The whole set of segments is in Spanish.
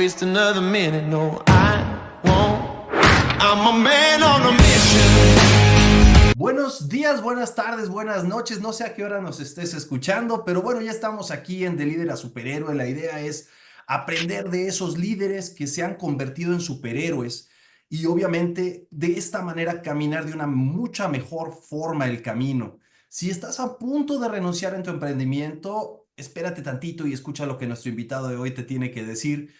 waste another minute, no, I won't. I'm a man on a mission. Buenos días, buenas tardes, buenas noches. No sé a qué hora nos estés escuchando, pero bueno, ya estamos aquí en De Líder a Superhéroe. La idea es aprender de esos líderes que se han convertido en superhéroes y obviamente de esta manera caminar de una mucha mejor forma el camino. Si estás a punto de renunciar en tu emprendimiento, espérate tantito y escucha lo que nuestro invitado de hoy te tiene que decir.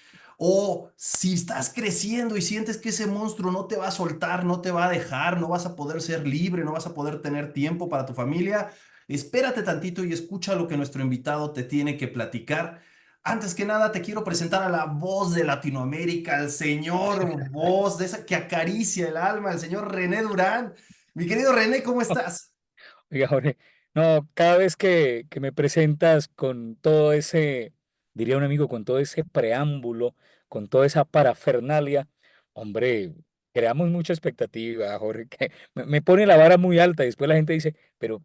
O si estás creciendo y sientes que ese monstruo no te va a soltar, no te va a dejar, no vas a poder ser libre, no vas a poder tener tiempo para tu familia, espérate tantito y escucha lo que nuestro invitado te tiene que platicar. Antes que nada, te quiero presentar a la voz de Latinoamérica, el señor voz de esa que acaricia el alma, el señor René Durán. Mi querido René, ¿cómo estás? Oiga, Jorge, no, cada vez que me presentas con todo ese, diría un amigo, con todo ese preámbulo, con toda esa parafernalia, hombre, creamos mucha expectativa, Jorge, que me pone la vara muy alta y después la gente dice, pero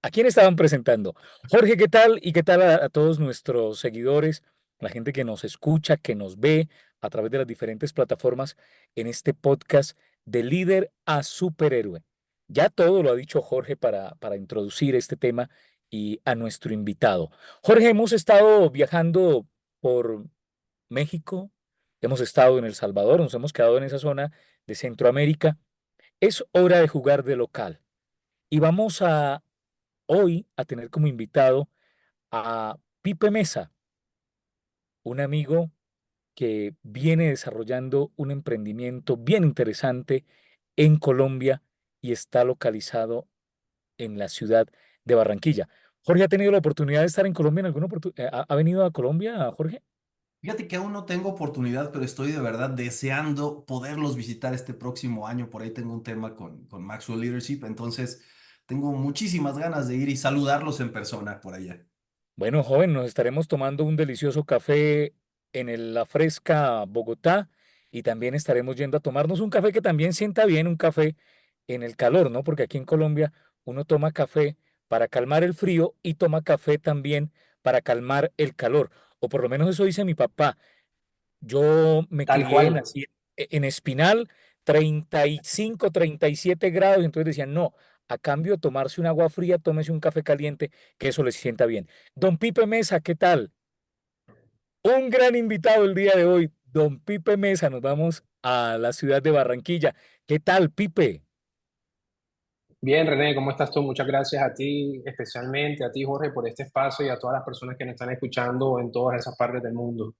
¿a quién estaban presentando? Jorge, ¿qué tal? Y qué tal a todos nuestros seguidores, la gente que nos escucha, que nos ve a través de las diferentes plataformas en este podcast de líder a superhéroe. Ya todo lo ha dicho Jorge para introducir este tema y a nuestro invitado. Jorge, hemos estado viajando por México, hemos estado en El Salvador, nos hemos quedado en esa zona de Centroamérica. Es hora de jugar de local y vamos a hoy a tener como invitado a Pipe Mesa, un amigo que viene desarrollando un emprendimiento bien interesante en Colombia y está localizado en la ciudad de Barranquilla. Jorge, ¿ha tenido la oportunidad de estar en Colombia en alguna oportunidad? ¿Ha venido a Colombia, Jorge? Fíjate que aún no tengo oportunidad, pero estoy de verdad deseando poderlos visitar este próximo año. Por ahí tengo un tema con Maxwell Leadership, entonces tengo muchísimas ganas de ir y saludarlos en persona por allá. Bueno, joven, nos estaremos tomando un delicioso café en La Fresca, Bogotá, y también estaremos yendo a tomarnos un café que también sienta bien, un café en el calor, ¿no? Porque aquí en Colombia uno toma café para calmar el frío y toma café también para calmar el calor, o por lo menos eso dice mi papá. Yo me Tal crié, cual. nací en Espinal, 35, 37 grados, y entonces decían, no, a cambio de tomarse un agua fría, tómese un café caliente, que eso le sienta bien. Don Pipe Mesa, ¿qué tal? Un gran invitado el día de hoy, don Pipe Mesa, nos vamos a la ciudad de Barranquilla. ¿Qué tal, Pipe? Bien, René, ¿cómo estás tú? Muchas gracias a ti, especialmente a ti, Jorge, por este espacio y a todas las personas que nos están escuchando en todas esas partes del mundo.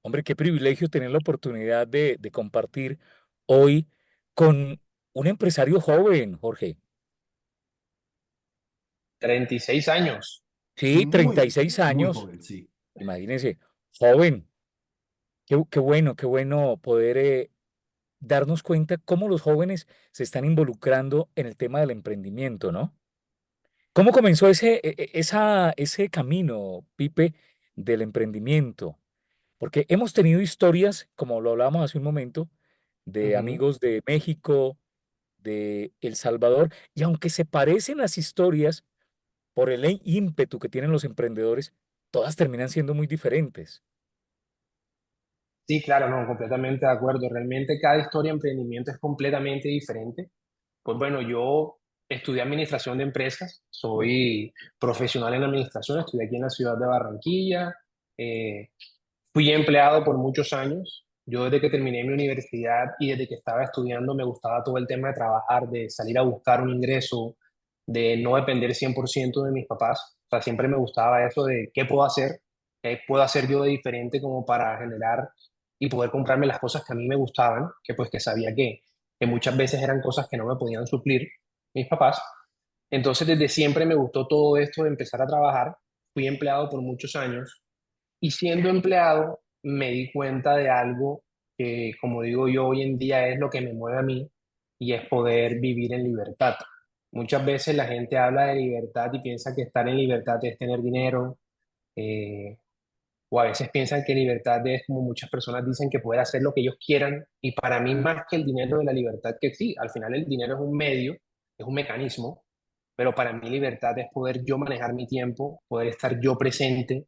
Hombre, qué privilegio tener la oportunidad de compartir hoy con un empresario joven, Jorge. 36 años. Sí, Muy, 36 muy años. joven, sí. Imagínense, joven, qué bueno poder darnos cuenta cómo los jóvenes se están involucrando en el tema del emprendimiento, ¿no? ¿Cómo comenzó ese camino, Pipe, del emprendimiento? Porque hemos tenido historias, como lo hablábamos hace un momento, de Ujú. amigos de México, de El Salvador, y aunque se parecen las historias por el ímpetu que tienen los emprendedores, todas terminan siendo muy diferentes. Sí, claro, no, completamente de acuerdo. Realmente cada historia de emprendimiento es completamente diferente. Pues bueno, yo estudié administración de empresas, soy profesional en administración, estudié aquí en la ciudad de Barranquilla. eh, Fui empleado por muchos años. Yo desde que terminé mi universidad y desde que estaba estudiando me gustaba todo el tema de trabajar, de salir a buscar un ingreso, de no depender 100% de mis papás. O sea, siempre me gustaba eso de qué puedo hacer, qué puedo hacer yo de diferente como para generar y poder comprarme las cosas que a mí me gustaban, que pues que sabía que muchas veces eran cosas que no me podían suplir mis papás. Entonces desde siempre me gustó todo esto de empezar a trabajar. Fui empleado por muchos años y siendo empleado, me di cuenta de algo que, como digo yo, hoy en día es lo que me mueve a mí y es poder vivir en libertad. Muchas veces la gente habla de libertad y piensa que estar en libertad es tener dinero, eh, o a veces piensan que libertad es, como muchas personas dicen, que poder hacer lo que ellos quieran. Y para mí, más que el dinero de la libertad, que sí, al final el dinero es un medio, es un mecanismo, pero para mí libertad es poder yo manejar mi tiempo, poder estar yo presente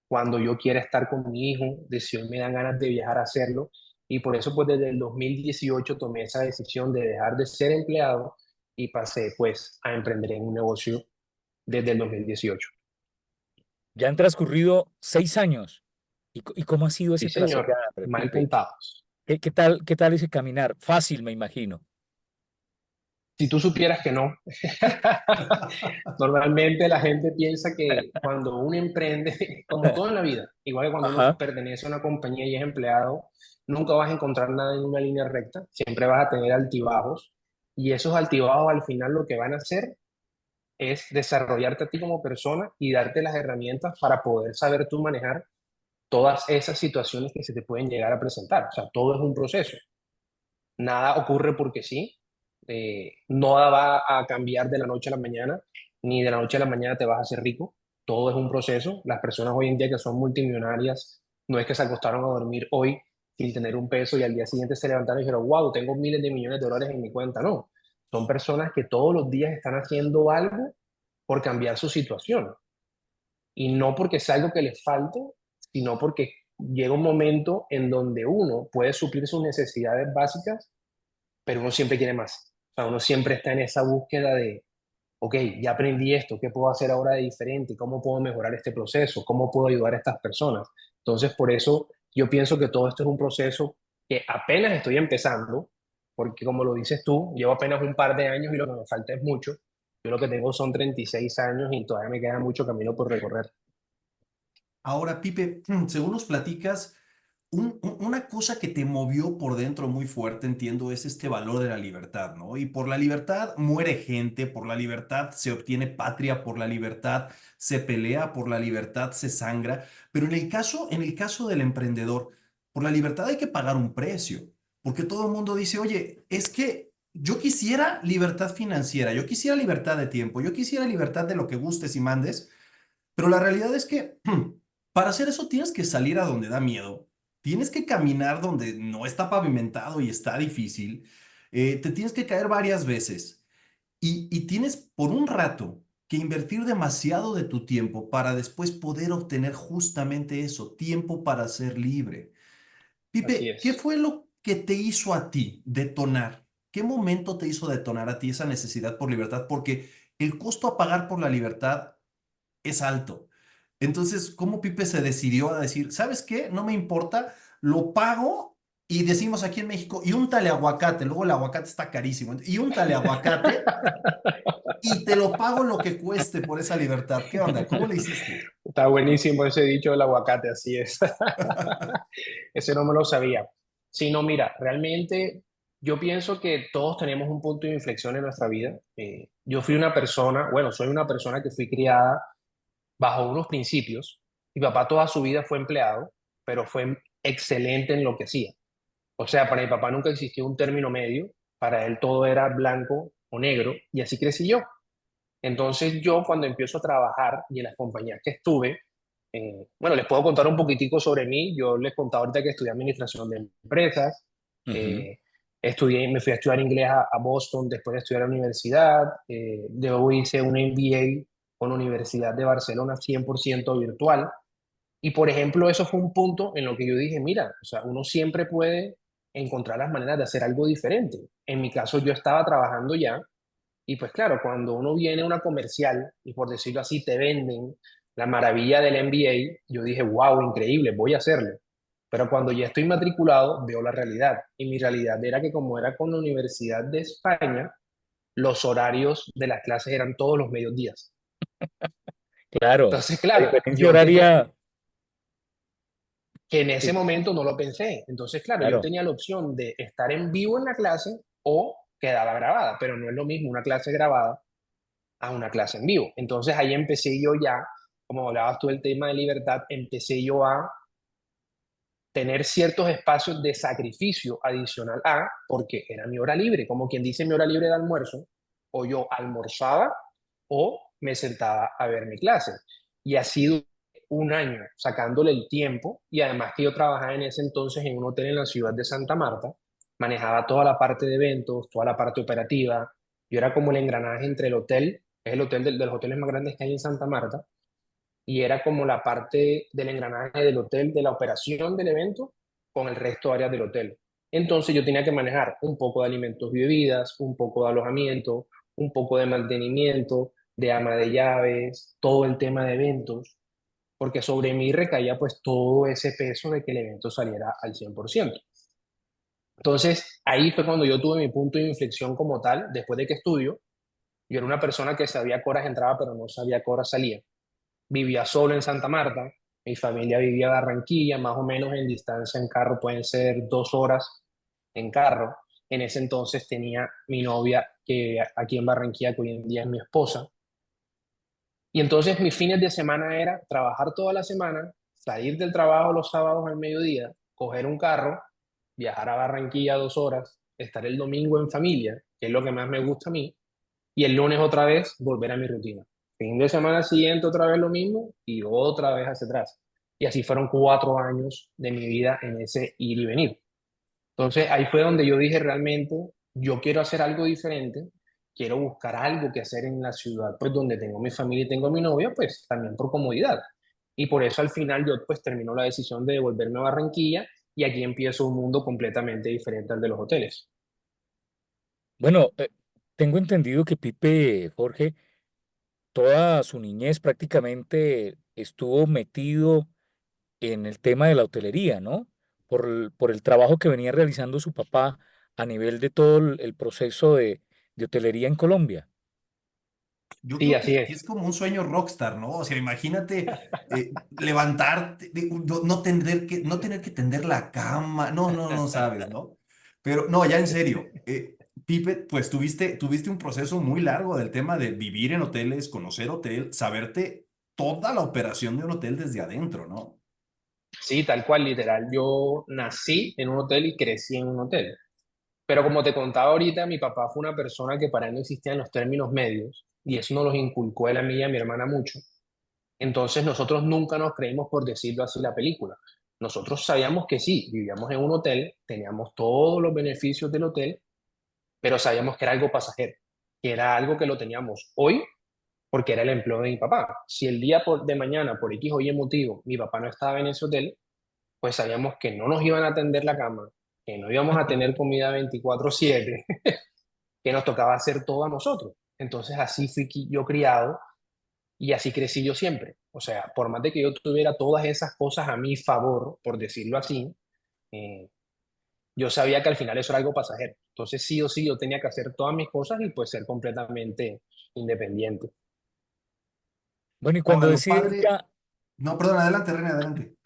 cuando yo quiera estar con mi hijo, de si hoy me dan ganas de viajar a hacerlo. Y por eso, pues desde el 2018 tomé esa decisión de dejar de ser empleado y pasé pues a emprender en un negocio desde el 2018. Ya han transcurrido 6 años. ¿Y cómo ha sido Sí, ese señor, trasegar, mal Pipe? contados. ¿Qué tal ese caminar? Fácil, me imagino. Si tú supieras que no. Normalmente la gente piensa que cuando uno emprende, como todo en la vida, igual que cuando uno Ajá. pertenece a una compañía y es empleado, nunca vas a encontrar nada en una línea recta, siempre vas a tener altibajos y esos altibajos al final lo que van a hacer es desarrollarte a ti como persona y darte las herramientas para poder saber tú manejar todas esas situaciones que se te pueden llegar a presentar. O sea, todo es un proceso. Nada ocurre porque sí. Nada va a cambiar de la noche a la mañana, ni de la noche a la mañana te vas a hacer rico. Todo es un proceso. Las personas hoy en día que son multimillonarias, no es que se acostaron a dormir hoy sin tener un peso y al día siguiente se levantaron y dijeron, wow, tengo miles de millones de dólares en mi cuenta. No, son personas que todos los días están haciendo algo por cambiar su situación. Y no porque sea algo que les falte, sino porque llega un momento en donde uno puede suplir sus necesidades básicas, pero uno siempre quiere más. O sea, uno siempre está en esa búsqueda de, ok, ya aprendí esto, ¿qué puedo hacer ahora de diferente? ¿Cómo puedo mejorar este proceso? ¿Cómo puedo ayudar a estas personas? Entonces, por eso yo pienso que todo esto es un proceso que apenas estoy empezando, porque como lo dices tú, llevo apenas un par de años y lo que me falta es mucho. Yo lo que tengo son 36 años y todavía me queda mucho camino por recorrer. Ahora, Pipe, según nos platicas, una cosa que te movió por dentro muy fuerte, entiendo, es este valor de la libertad, ¿no? Y por la libertad muere gente, por la libertad se obtiene patria, por la libertad se pelea, por la libertad se sangra, pero en el caso del emprendedor, por la libertad hay que pagar un precio, porque todo el mundo dice, oye, es que yo quisiera libertad financiera, yo quisiera libertad de tiempo, yo quisiera libertad de lo que gustes y mandes. Pero la realidad es que para hacer eso tienes que salir a donde da miedo, tienes que caminar donde no está pavimentado y está difícil, te tienes que caer varias veces y tienes por un rato que invertir demasiado de tu tiempo para después poder obtener justamente eso, tiempo para ser libre. Así Pipe, ¿qué es. fue lo que te hizo a ti detonar? ¿Qué momento te hizo detonar a ti esa necesidad por libertad? Porque el costo a pagar por la libertad es alto. Entonces, ¿cómo Pipe se decidió a decir, ¿sabes qué? No me importa, lo pago y decimos aquí en México, y úntale aguacate, luego el aguacate está carísimo, y úntale aguacate y te lo pago lo que cueste por esa libertad. ¿Qué onda? ¿Cómo le hiciste? Está buenísimo ese dicho del aguacate, así es. Ese no me lo sabía. Sí, no, mira, realmente yo pienso que todos tenemos un punto de inflexión en nuestra vida. Yo fui una persona, bueno, soy una persona que fui criada bajo unos principios. Mi papá toda su vida fue empleado, pero fue excelente en lo que hacía. O sea, para mi papá nunca existió un término medio, para él todo era blanco o negro, y así crecí yo. Entonces yo cuando empiezo a trabajar y en las compañías que estuve, bueno, les puedo contar un poquitico sobre mí. Yo les contaba ahorita que estudié administración de empresas, Ujú. me fui a estudiar inglés a Boston después de estudiar a la universidad, luego hice un MBA con la Universidad de Barcelona 100% virtual. Y por ejemplo, eso fue un punto en lo que yo dije, mira, o sea, uno siempre puede encontrar las maneras de hacer algo diferente. En mi caso, yo estaba trabajando ya y pues claro, cuando uno viene a una comercial y por decirlo así te venden la maravilla del MBA, yo dije, wow, increíble, voy a hacerlo. Pero cuando ya estoy matriculado, veo la realidad. Y mi realidad era que como era con la Universidad de España, los horarios de las clases eran todos los mediodías. Claro, Entonces, la claro, diferencia yo tenía horaria, que en ese sí, momento no lo pensé. Entonces, claro, yo claro. tenía la opción de estar en vivo en la clase o quedaba grabada, pero no es lo mismo una clase grabada a una clase en vivo. Entonces ahí empecé yo ya, como hablabas tú del tema de libertad, empecé yo a tener ciertos espacios de sacrificio adicional a, porque era mi hora libre, como quien dice mi hora libre de almuerzo, o yo almorzaba o me sentaba a ver mi clase. Y ha sido un año sacándole el tiempo y además que yo trabajaba en ese entonces en un hotel en la ciudad de Santa Marta, manejaba toda la parte de eventos, toda la parte operativa, yo era como el engranaje entre el hotel, es el hotel de los hoteles más grandes que hay en Santa Marta, y era como la parte del engranaje del hotel, de la operación del evento con el resto de áreas del hotel. Entonces yo tenía que manejar un poco de alimentos y bebidas, un poco de alojamiento, un poco de mantenimiento, de ama de llaves, todo el tema de eventos, porque sobre mí recaía pues todo ese peso de que el evento saliera al 100%. Entonces ahí fue cuando yo tuve mi punto de inflexión como tal, después de que estudio. Yo era una persona que sabía qué horas entraba, pero no sabía qué horas salía. Vivía solo en Santa Marta, mi familia vivía en Barranquilla, más o menos en distancia en carro pueden ser 2 horas en carro. En ese entonces tenía mi novia que aquí en Barranquilla, que hoy en día es mi esposa. Y entonces mis fines de semana era trabajar toda la semana, salir del trabajo los sábados al mediodía, coger un carro, viajar a Barranquilla 2 horas, estar el domingo en familia, que es lo que más me gusta a mí, y el lunes otra vez volver a mi rutina. Fin de semana siguiente otra vez lo mismo y otra vez hacia atrás. Y así fueron 4 años de mi vida en ese ir y venir. Entonces ahí fue donde yo dije realmente, yo quiero hacer algo diferente, quiero buscar algo que hacer en la ciudad, pues donde tengo mi familia y tengo mi novia, pues también por comodidad. Y por eso al final yo pues termino la decisión de devolverme a Barranquilla y aquí empiezo un mundo completamente diferente al de los hoteles. Bueno, tengo entendido que Pipe, Jorge, toda su niñez prácticamente estuvo metido en el tema de la hotelería, ¿no? Por el trabajo que venía realizando su papá a nivel de todo el proceso de hotelería en Colombia. Yo Sí, creo así que es. es como un sueño rockstar, ¿no? O sea, imagínate levantarte, no tener que tender la cama, no sabes, ¿no? Pero no, ya en serio, Pipe, pues tuviste un proceso muy largo del tema de vivir en hoteles, conocer hotel, saberte toda la operación de un hotel desde adentro, ¿no? Sí, tal cual, literal. Yo nací en un hotel y crecí en un hotel. Pero como te contaba ahorita, mi papá fue una persona que para él no existían los términos medios y eso nos los inculcó él a mí y a mi hermana mucho. Entonces nosotros nunca nos creímos por decirlo así la película. Nosotros sabíamos que sí, vivíamos en un hotel, teníamos todos los beneficios del hotel, pero sabíamos que era algo pasajero, que era algo que lo teníamos hoy porque era el empleo de mi papá. Si el día de mañana, por X o Y motivo, mi papá no estaba en ese hotel, pues sabíamos que no nos iban a atender la cama, que no íbamos a tener comida 24/7, que nos tocaba hacer todo a nosotros. Entonces así fui yo criado y así crecí yo siempre. O sea, por más de que yo tuviera todas esas cosas a mi favor, por decirlo así, eh, yo sabía que al final eso era algo pasajero. Entonces sí o sí yo tenía que hacer todas mis cosas y pues ser completamente independiente. Bueno, y Ahora, cuando lo deciden padre, ya, no, perdón, adelante, René, adelante.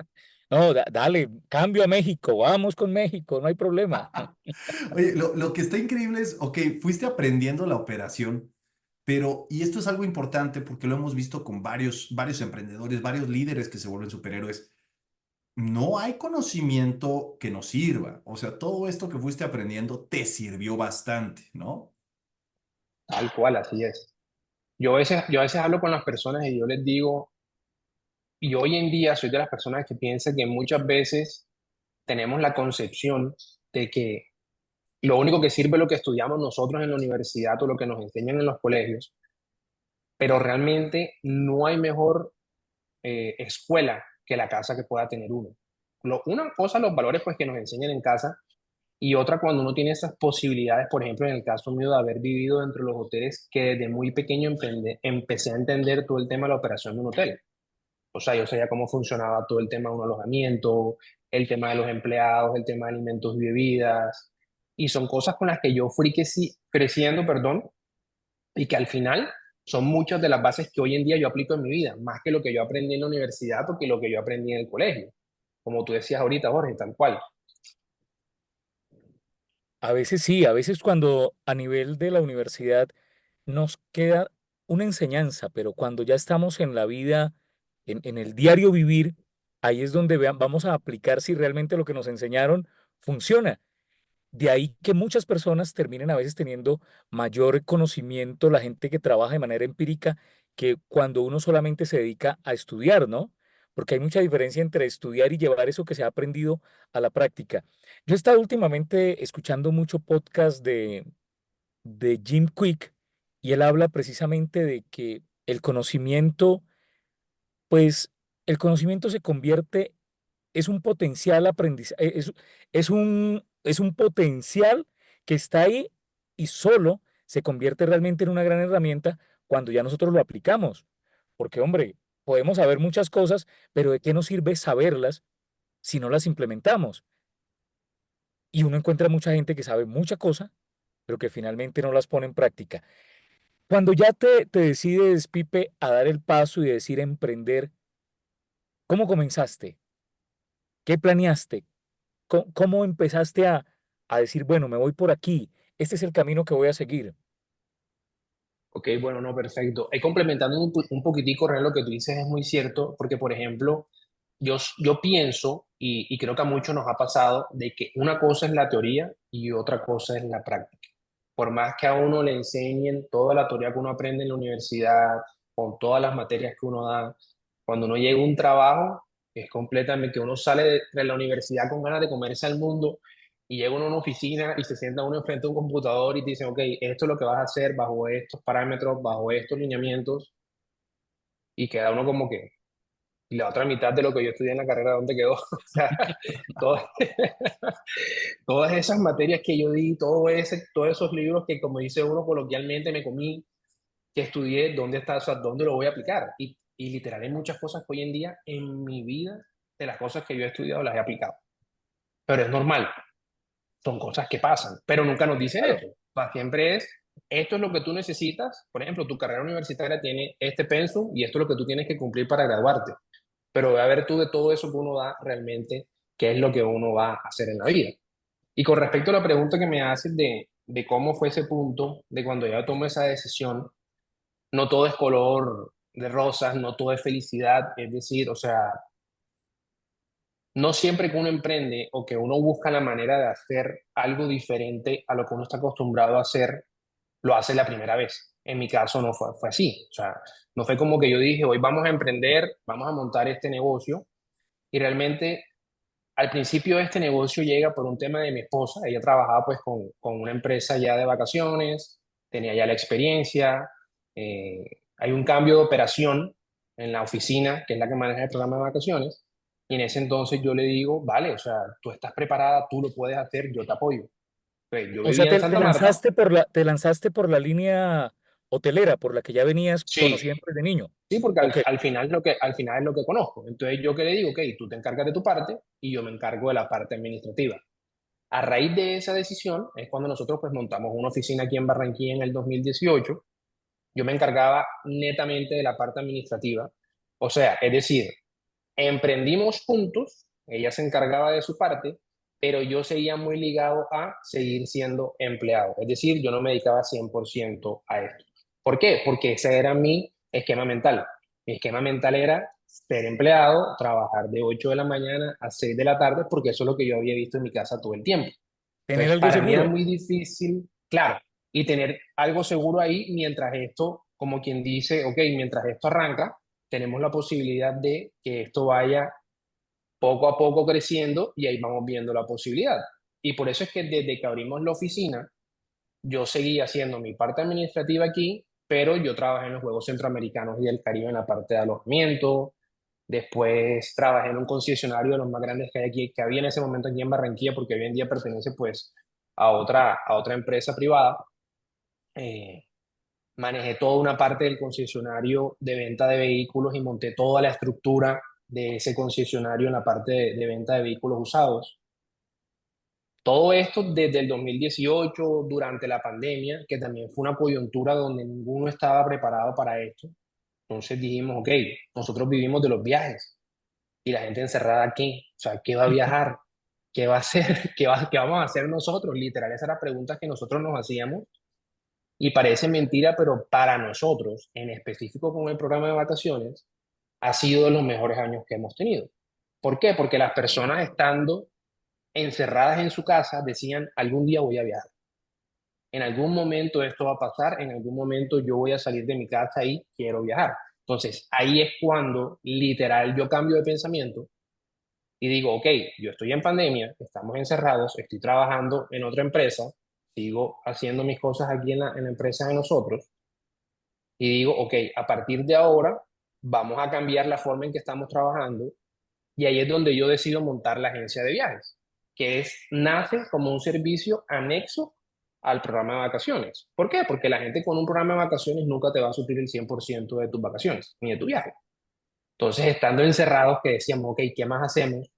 no, dale, cambio a México, vamos con México, no hay problema. Oye, lo que está increíble es, ok, fuiste aprendiendo la operación, pero, y esto es algo importante porque lo hemos visto con varios emprendedores, varios líderes que se vuelven superhéroes, no hay conocimiento que nos sirva. O sea, todo esto que fuiste aprendiendo te sirvió bastante, ¿no? Tal cual, así es. Yo a veces hablo con las personas y yo les digo, y hoy en día soy de las personas que piensa que muchas veces tenemos la concepción de que lo único que sirve es lo que estudiamos nosotros en la universidad o lo que nos enseñan en los colegios, pero realmente no hay mejor escuela que la casa que pueda tener uno. Una cosa, los valores pues que nos enseñan en casa y otra cuando uno tiene esas posibilidades, por ejemplo, en el caso mío de haber vivido dentro de los hoteles, que desde muy pequeño empecé a entender todo el tema de la operación de un hotel. O sea, yo sabía cómo funcionaba todo el tema de un alojamiento, el tema de los empleados, el tema de alimentos y bebidas. Y son cosas con las que yo fui que sí, creciendo, perdón, y que al final son muchas de las bases que hoy en día yo aplico en mi vida, más que lo que yo aprendí en la universidad o que lo que yo aprendí en el colegio. Como tú decías ahorita, Jorge, tal cual. A veces sí, a veces cuando a nivel de la universidad nos queda una enseñanza, pero cuando ya estamos en la vida, en el diario vivir, ahí es donde vamos a aplicar si realmente lo que nos enseñaron funciona. De ahí que muchas personas terminen a veces teniendo mayor conocimiento, la gente que trabaja de manera empírica, que cuando uno solamente se dedica a estudiar, ¿no? Porque hay mucha diferencia entre estudiar y llevar eso que se ha aprendido a la práctica. Yo he estado últimamente escuchando mucho podcast de Jim Quick y él habla precisamente de que el conocimiento pues el conocimiento se convierte, es un potencial aprendizaje, es un potencial que está ahí y solo se convierte realmente en una gran herramienta cuando ya nosotros lo aplicamos. Porque, hombre, podemos saber muchas cosas, pero ¿de qué nos sirve saberlas si no las implementamos? Y uno encuentra mucha gente que sabe mucha cosa, pero que finalmente no las pone en práctica. Cuando ya te decides, Pipe, a dar el paso y decir emprender, ¿cómo comenzaste? ¿Qué planeaste? ¿Cómo empezaste a decir, bueno, me voy por aquí, este es el camino que voy a seguir? Ok, bueno, no, perfecto. Complementando un poquitico, Ren, lo que tú dices es muy cierto, porque, por ejemplo, yo pienso, y creo que a muchos nos ha pasado, de que una cosa es la teoría y otra cosa es la práctica. Por más que a uno le enseñen toda la teoría que uno aprende en la universidad, con todas las materias que uno da, cuando uno llega a un trabajo, es completamente que uno sale de la universidad con ganas de comerse al mundo y llega uno a una oficina y se sienta uno enfrente de un computador y te dicen, ok, esto es lo que vas a hacer bajo estos parámetros, bajo estos lineamientos, y queda uno como que, y la otra mitad de lo que yo estudié en la carrera, ¿dónde quedó? O sea, todo- todas esas materias que yo di, todos esos libros que, como dice uno coloquialmente, me comí, que estudié, ¿dónde está? O sea, ¿dónde lo voy a aplicar? Y literal, hay muchas cosas que hoy en día en mi vida, de las cosas que yo he estudiado, las he aplicado. Pero es normal, son cosas que pasan, pero nunca nos dicen Claro. eso. O sea, siempre es, esto es lo que tú necesitas. Por ejemplo, tu carrera universitaria tiene este pensum y esto es lo que tú tienes que cumplir para graduarte. Pero ve a ver tú de todo eso que uno da realmente, qué es lo que uno va a hacer en la vida. Y con respecto a la pregunta que me haces de cómo fue ese punto, de cuando ya tomo esa decisión, no todo es color de rosas, no todo es felicidad, es decir, o sea, no siempre que uno emprende o que uno busca la manera de hacer algo diferente a lo que uno está acostumbrado a hacer, lo hace la primera vez. En mi caso no fue así. O sea, no fue como que yo dije, hoy vamos a emprender, vamos a montar este negocio. Y realmente al principio este negocio llega por un tema de mi esposa. Ella trabajaba pues con una empresa ya de vacaciones, tenía ya la experiencia. Hay un cambio de operación en la oficina, que es la que maneja el programa de vacaciones. Y en ese entonces yo le digo, vale, o sea, tú estás preparada, tú lo puedes hacer, yo te apoyo. Pues yo O sea, vivía en Santa Marta. te lanzaste por la línea hotelera, por la que ya venías Sí, conociendo desde niño. sí, porque Ok. al final al final es lo que conozco. Entonces yo que le digo, ok, tú te encargas de tu parte y yo me encargo de la parte administrativa. A raíz de esa decisión es cuando nosotros pues montamos una oficina aquí en Barranquilla en el 2018. Yo me encargaba netamente de la parte administrativa. O sea, es decir, emprendimos juntos, ella se encargaba de su parte, pero yo seguía muy ligado a seguir siendo empleado. Es decir, yo no me dedicaba 100% a esto. ¿Por qué? Porque ese era mi esquema mental. Mi esquema mental era ser empleado, trabajar de 8 de la mañana a 6 de la tarde, porque eso es lo que yo había visto en mi casa todo el tiempo. Tener Entonces, algo para mí era seguro. muy difícil, claro, y tener algo seguro ahí mientras esto, como quien dice, ok, mientras esto arranca, tenemos la posibilidad de que esto vaya poco a poco creciendo y ahí vamos viendo la posibilidad. Y por eso es que desde que abrimos la oficina, yo seguí haciendo mi parte administrativa aquí, pero yo trabajé en los Juegos Centroamericanos y del Caribe en la parte de alojamiento. Después trabajé en un concesionario de los más grandes que hay aquí, que había en ese momento aquí en Barranquilla, porque hoy en día pertenece pues a otra empresa privada. Eh, Manejé toda una parte del concesionario de venta de vehículos y monté toda la estructura de ese concesionario en la parte de venta de vehículos usados. Todo esto desde el 2018, durante la pandemia, que también fue una coyuntura donde ninguno estaba preparado para esto. Entonces dijimos, ok, nosotros vivimos de los viajes y la gente encerrada aquí, o sea, ¿qué va a viajar? ¿Qué va a hacer? ¿Qué vamos a hacer nosotros? Literal, esas eran las preguntas que nosotros nos hacíamos y parece mentira, pero para nosotros, en específico con el programa de vacaciones, ha sido de los mejores años que hemos tenido. ¿Por qué? Porque las personas estando encerradas en su casa decían, algún día voy a viajar. En algún momento esto va a pasar, en algún momento yo voy a salir de mi casa y quiero viajar. Entonces, ahí es cuando literal yo cambio de pensamiento y digo, ok, yo estoy en pandemia, estamos encerrados, estoy trabajando en otra empresa, sigo haciendo mis cosas aquí en la empresa de nosotros y digo, ok, a partir de ahora vamos a cambiar la forma en que estamos trabajando y ahí es donde yo decido montar la agencia de viajes, que nace como un servicio anexo al programa de vacaciones. ¿Por qué? Porque la gente con un programa de vacaciones nunca te va a suplir el 100% de tus vacaciones, ni de tu viaje. Entonces, estando encerrados, que decíamos, ok, ¿qué más hacemos?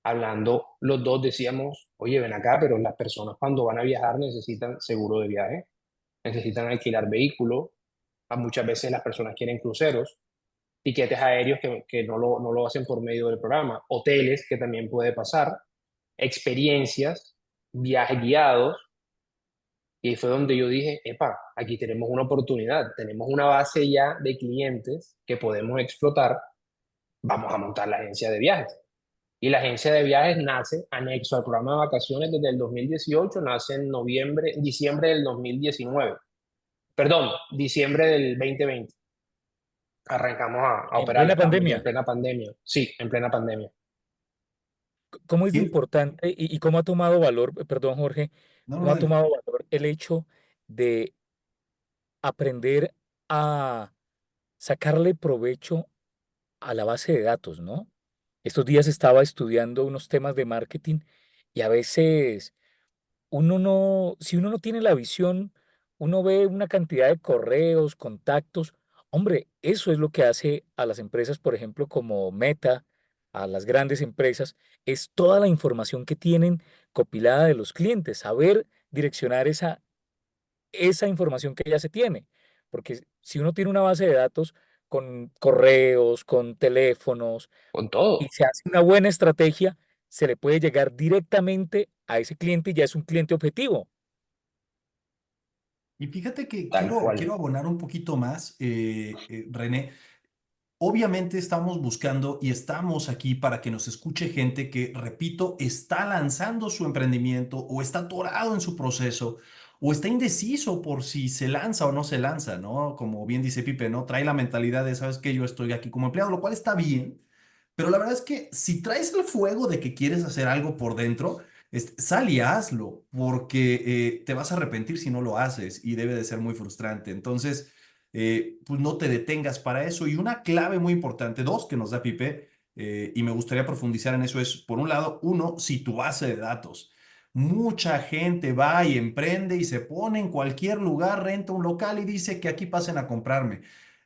Hablando los dos decíamos, oye, ven acá, pero las personas cuando van a viajar necesitan seguro de viaje, necesitan alquilar vehículo, muchas veces las personas quieren cruceros, tiquetes aéreos que no lo hacen por medio del programa, hoteles, que también puede pasar, experiencias, viajes guiados, y fue donde yo dije, epa, aquí tenemos una oportunidad, tenemos una base ya de clientes que podemos explotar, vamos a montar la agencia de viajes. Y la agencia de viajes nace anexo al programa de vacaciones desde el 2018, nace en diciembre del 2019. Perdón, diciembre del 2020. Arrancamos a En operar, plena estábamos ya en pandemia. plena pandemia. Sí, en plena pandemia. ¿Cómo es de Y- importante y cómo ha tomado valor, perdón, Jorge, No, no, cómo ha dale. tomado valor el hecho de aprender a sacarle provecho a la base de datos, ¿no? Estos días estaba estudiando unos temas de marketing y a veces uno no, si uno no tiene la visión, uno ve una cantidad de correos, contactos. Hombre, eso es lo que hace a las empresas, por ejemplo, como Meta, a las grandes empresas, es toda la información que tienen copilada de los clientes, saber direccionar esa información que ya se tiene. Porque si uno tiene una base de datos con correos, con teléfonos, Con y todo, se hace una buena estrategia, se le puede llegar directamente a ese cliente y ya es un cliente objetivo. Y fíjate que tal quiero cual. abonar un poquito más, René. Obviamente estamos buscando y estamos aquí para que nos escuche gente que, repito, está lanzando su emprendimiento o está atorado en su proceso o está indeciso por si se lanza o no se lanza, ¿no? Como bien dice Pipe, ¿no? Trae la mentalidad de, sabes que yo estoy aquí como empleado, lo cual está bien, pero la verdad es que si traes el fuego de que quieres hacer algo por dentro, sal y hazlo, porque te vas a arrepentir si no lo haces y debe de ser muy frustrante. Entonces pues no te detengas para eso. Y una clave muy importante, dos, que nos da Pipe, y me gustaría profundizar en eso, es, por un lado, uno, si tu base de datos. Mucha gente va y emprende y se pone en cualquier lugar, renta un local y dice que aquí pasen a comprarme.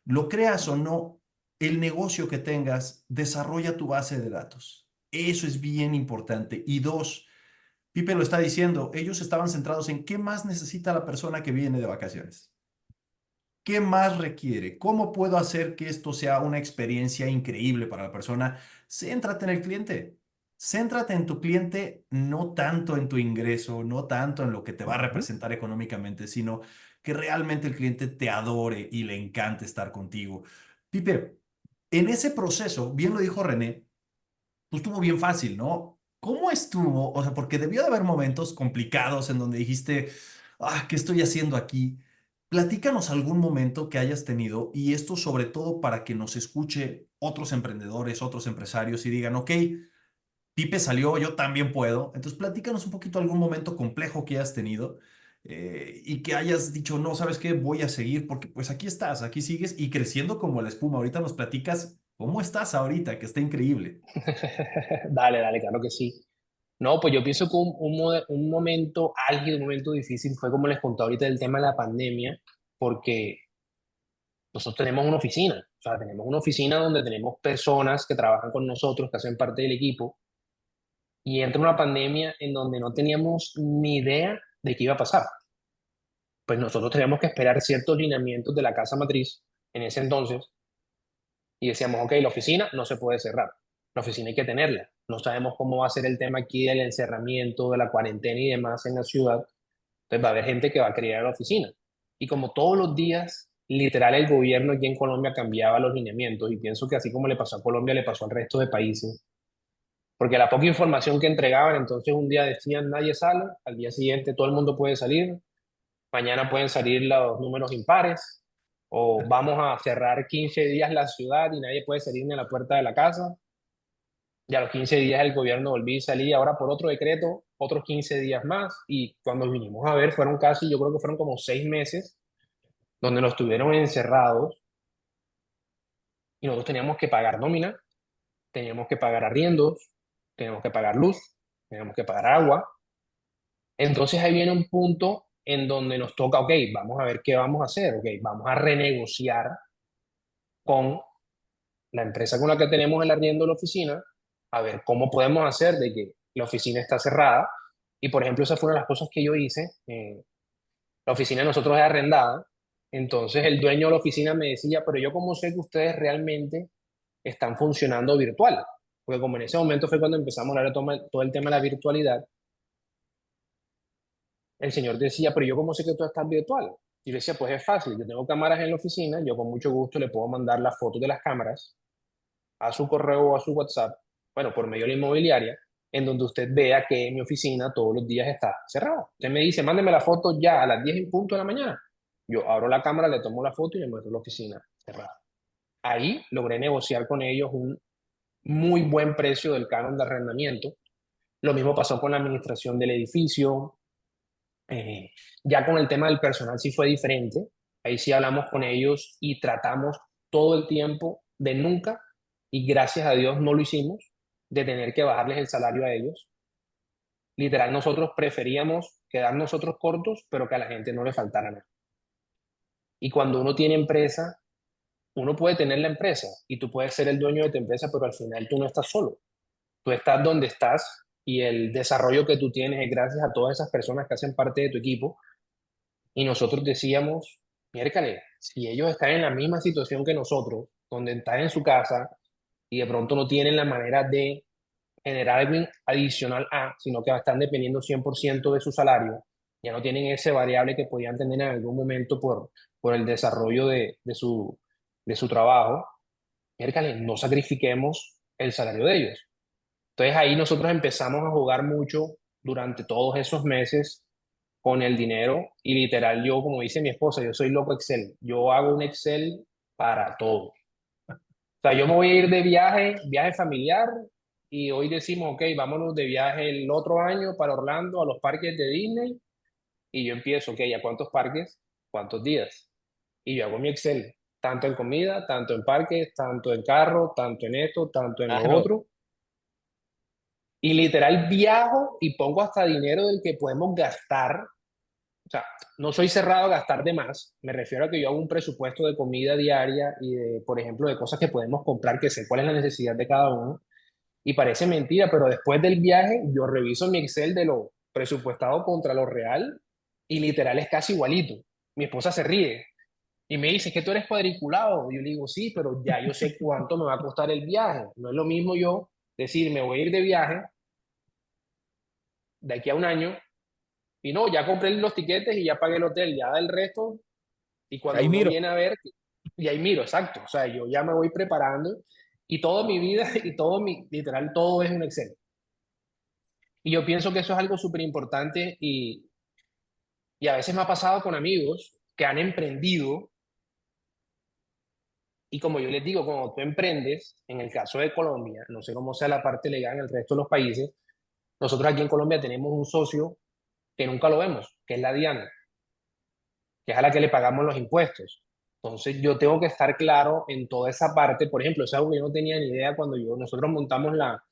Lo creas o no, el negocio que tengas, desarrolla tu base de datos. Eso es bien importante. Y dos, Pipe lo está diciendo, ellos estaban centrados en qué más necesita la persona que viene de vacaciones. ¿Qué más requiere? ¿Cómo puedo hacer que esto sea una experiencia increíble para la persona? Céntrate en el cliente. Céntrate en tu cliente, no tanto en tu ingreso, no tanto en lo que te va a Ujú. representar económicamente, sino que realmente el cliente te adore y le encante estar contigo. Pipe, en ese proceso, bien lo dijo René, pues estuvo bien fácil, ¿no? ¿Cómo estuvo? O sea, porque debió de haber momentos complicados en donde dijiste, ¿qué estoy haciendo aquí? Platícanos algún momento que hayas tenido y esto sobre todo para que nos escuche otros emprendedores, otros empresarios y digan, ok, Pipe salió, yo también puedo. Entonces, platícanos un poquito algún momento complejo que hayas tenido y que hayas dicho, no, ¿sabes qué? Voy a seguir porque pues aquí estás, aquí sigues y creciendo como la espuma. Ahorita nos platicas cómo estás ahorita, que está increíble. Dale, dale, claro que sí. No, pues yo pienso que un momento álgido, un momento difícil fue como les conté ahorita el tema de la pandemia, porque nosotros tenemos una oficina, o sea, tenemos una oficina donde tenemos personas que trabajan con nosotros, que hacen parte del equipo, y entra una pandemia en donde no teníamos ni idea de qué iba a pasar. Pues nosotros teníamos que esperar ciertos lineamientos de la casa matriz en ese entonces, y decíamos, ok, la oficina no se puede cerrar, la oficina hay que tenerla. No sabemos cómo va a ser el tema aquí del encerramiento, de la cuarentena y demás en la ciudad. Entonces va a haber gente que va a querer ir a la oficina. Y como todos los días, literal, el gobierno aquí en Colombia cambiaba los lineamientos, y pienso que así como le pasó a Colombia, le pasó al resto de países. Porque la poca información que entregaban, entonces un día decían nadie sale, al día siguiente todo el mundo puede salir, mañana pueden salir los números impares, o vamos a cerrar 15 días la ciudad y nadie puede salir ni a la puerta de la casa. Y a los 15 días el gobierno volvió y salía ahora por otro decreto, otros 15 días más. Y cuando vinimos a ver, fueron casi, yo creo que fueron como 6 meses donde nos tuvieron encerrados. y nosotros teníamos que pagar nómina, teníamos que pagar arriendos, teníamos que pagar luz, teníamos que pagar agua. Entonces ahí viene un punto en donde nos toca, ok, vamos a ver qué vamos a hacer, ok, vamos a renegociar con la empresa con la que tenemos el arriendo de la oficina, a ver cómo podemos hacer de que la oficina está cerrada. Y por ejemplo, esa fue una de las cosas que yo hice. La oficina de nosotros es arrendada, entonces el dueño de la oficina me decía, pero yo cómo sé que ustedes realmente están funcionando virtual, porque como en ese momento fue cuando empezamos a hablar de todo el tema de la virtualidad, el señor decía, pero yo cómo sé que tú estás virtual. Y yo decía, pues es fácil, yo tengo cámaras en la oficina, yo con mucho gusto le puedo mandar las fotos de las cámaras a su correo o a su WhatsApp, bueno, por medio de la inmobiliaria, en donde usted vea que mi oficina todos los días está cerrada. Usted me dice, mándeme la foto ya a las 10 en punto de la mañana. Yo abro la cámara, le tomo la foto y le muestro la oficina cerrada. Ahí logré negociar con ellos un muy buen precio del canon de arrendamiento. Lo mismo pasó con la administración del edificio. Eh, ya con el tema del personal sí fue diferente. Ahí sí hablamos con ellos y tratamos todo el tiempo de nunca, y gracias a Dios no lo hicimos, de tener que bajarles el salario a ellos. Literal, nosotros preferíamos quedar nosotros cortos, pero que a la gente no le faltara nada. Y cuando uno tiene empresa, uno puede tener la empresa y tú puedes ser el dueño de tu empresa, pero al final tú no estás solo. Tú estás donde estás y el desarrollo que tú tienes es gracias a todas esas personas que hacen parte de tu equipo. Y nosotros decíamos, miércoles, si ellos están en la misma situación que nosotros, donde están en su casa y de pronto no tienen la manera de generar algo adicional sino que están dependiendo 100% de su salario, ya no tienen ese variable que podían tener en algún momento por el desarrollo de su trabajo, miércoles, no sacrifiquemos el salario de ellos. Entonces ahí nosotros empezamos a jugar mucho durante todos esos meses con el dinero y literal yo, como dice mi esposa, yo soy loco Excel. Yo hago un Excel para todo. O sea, yo me voy a ir de viaje familiar, y hoy decimos, ok, vámonos de viaje el otro año para Orlando a los parques de Disney, y yo empiezo, ok, ¿a cuántos parques? ¿Cuántos días? Y yo hago mi Excel, tanto en comida, tanto en parques, tanto en carro, tanto en esto, tanto en lo Claro. otro. Y literal viajo y pongo hasta dinero del que podemos gastar. O sea, no soy cerrado a gastar de más. Me refiero a que yo hago un presupuesto de comida diaria y de, por ejemplo, de cosas que podemos comprar, que sé cuál es la necesidad de cada uno. Y parece mentira, pero después del viaje yo reviso mi Excel de lo presupuestado contra lo real y literal es casi igualito. Mi esposa se ríe y me dice, ¿que tú eres cuadriculado? Y yo le digo, sí, pero ya yo sé cuánto me va a costar el viaje. No es lo mismo yo decir, me voy a ir de viaje de aquí a un año, y no, ya compré los tiquetes y ya pagué el hotel, ya el resto, y cuando Ahí uno miro. viene a ver, y ahí miro, exacto, o sea, yo ya me voy preparando y toda mi vida y literal, todo es un Excel. Y yo pienso que eso es algo súper importante, y a veces me ha pasado con amigos que han emprendido, y como yo les digo, cuando tú emprendes, en el caso de Colombia, no sé cómo sea la parte legal en el resto de los países, nosotros aquí en Colombia tenemos un socio que nunca lo vemos, que es la DIAN, que es a la que le pagamos los impuestos. Entonces yo tengo que estar claro en toda esa parte. Por ejemplo, es algo que yo no tenía ni idea cuando nosotros montamos la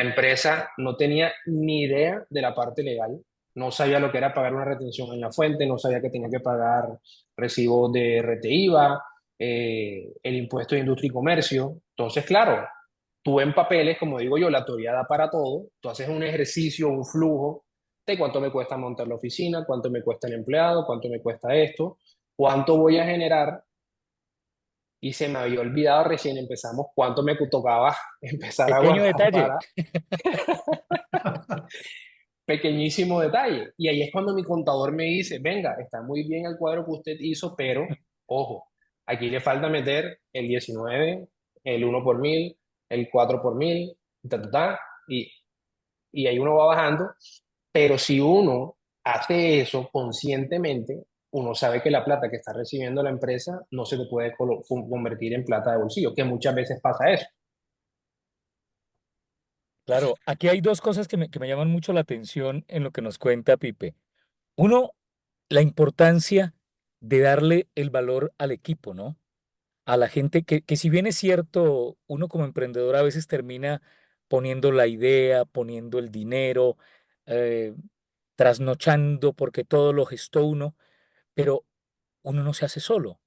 empresa, no tenía ni idea de la parte legal. No sabía lo que era pagar una retención en la fuente, no sabía que tenía que pagar recibos de RTIVA, el impuesto de industria y comercio. Entonces, claro, tú en papeles, como digo yo, la teoría da para todo. Tú haces un ejercicio, un flujo de cuánto me cuesta montar la oficina, cuánto me cuesta el empleado, cuánto me cuesta esto, cuánto voy a generar. Y se me había olvidado, recién empezamos, cuánto me tocaba empezar a Pequeño guardar detalle. para pequeñísimo detalle. Y ahí es cuando mi contador me dice, venga, está muy bien el cuadro que usted hizo, pero ojo, aquí le falta meter el 19, el 1 por 1000, el 4 por 1000, ta, ta, ta, y ahí uno va bajando. Pero si uno hace eso conscientemente, uno sabe que la plata que está recibiendo la empresa no se le puede convertir en plata de bolsillo, que muchas veces pasa eso. Claro, aquí hay dos cosas que me llaman mucho la atención en lo que nos cuenta Pipe. Uno, la importancia de darle el valor al equipo, ¿no? a la gente que si bien es cierto, uno como emprendedor a veces termina poniendo la idea, poniendo el dinero, eh, trasnochando porque todo lo gestó uno, pero uno no se hace solo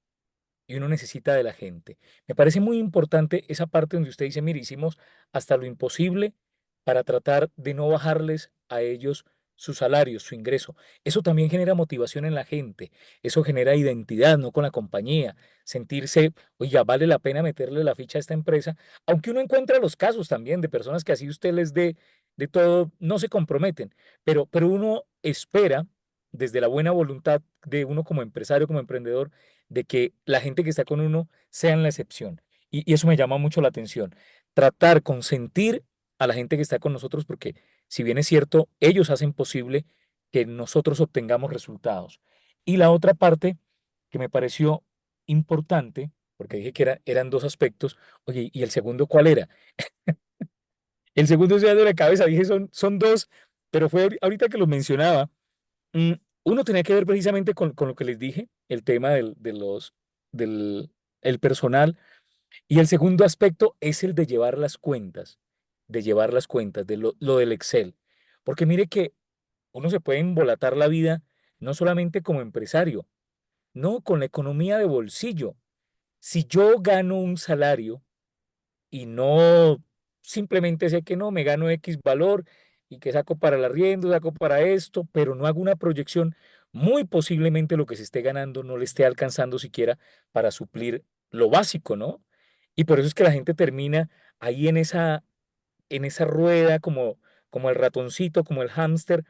y uno necesita de la gente. Me parece muy importante esa parte donde usted dice, mire, hicimos hasta lo imposible para tratar de no bajarles a ellos su salario, su ingreso. Eso también genera motivación en la gente, eso genera identidad, ¿no? Con la compañía, sentirse, oiga, vale la pena meterle la ficha a esta empresa, aunque uno encuentra los casos también de personas que así usted les dé de todo, no se comprometen, pero uno espera desde la buena voluntad de uno como empresario, como emprendedor, de que la gente que está con uno sean la excepción. Y eso me llama mucho la atención. Tratar, consentir a la gente que está con nosotros, porque si bien es cierto, ellos hacen posible que nosotros obtengamos resultados. Y la otra parte que me pareció importante, porque dije que eran dos aspectos, oye, ¿y el segundo cuál era? El segundo se me ha ido de la cabeza, dije son dos, pero fue ahorita que lo mencionaba. Mm, Uno tenía que ver precisamente con lo que les dije, el tema del el personal. Y el segundo aspecto es el de llevar las cuentas, de llevar las cuentas, de lo del Excel. Porque mire que uno se puede embolatar la vida no solamente como empresario, no, con la economía de bolsillo. Si yo gano un salario y no simplemente sé que no, me gano X valor y que saco para el arriendo, saco para esto, pero no hago una proyección, muy posiblemente lo que se esté ganando no le esté alcanzando siquiera para suplir lo básico, ¿no? Y por eso es que la gente termina ahí en esa rueda como el ratoncito, como el hámster,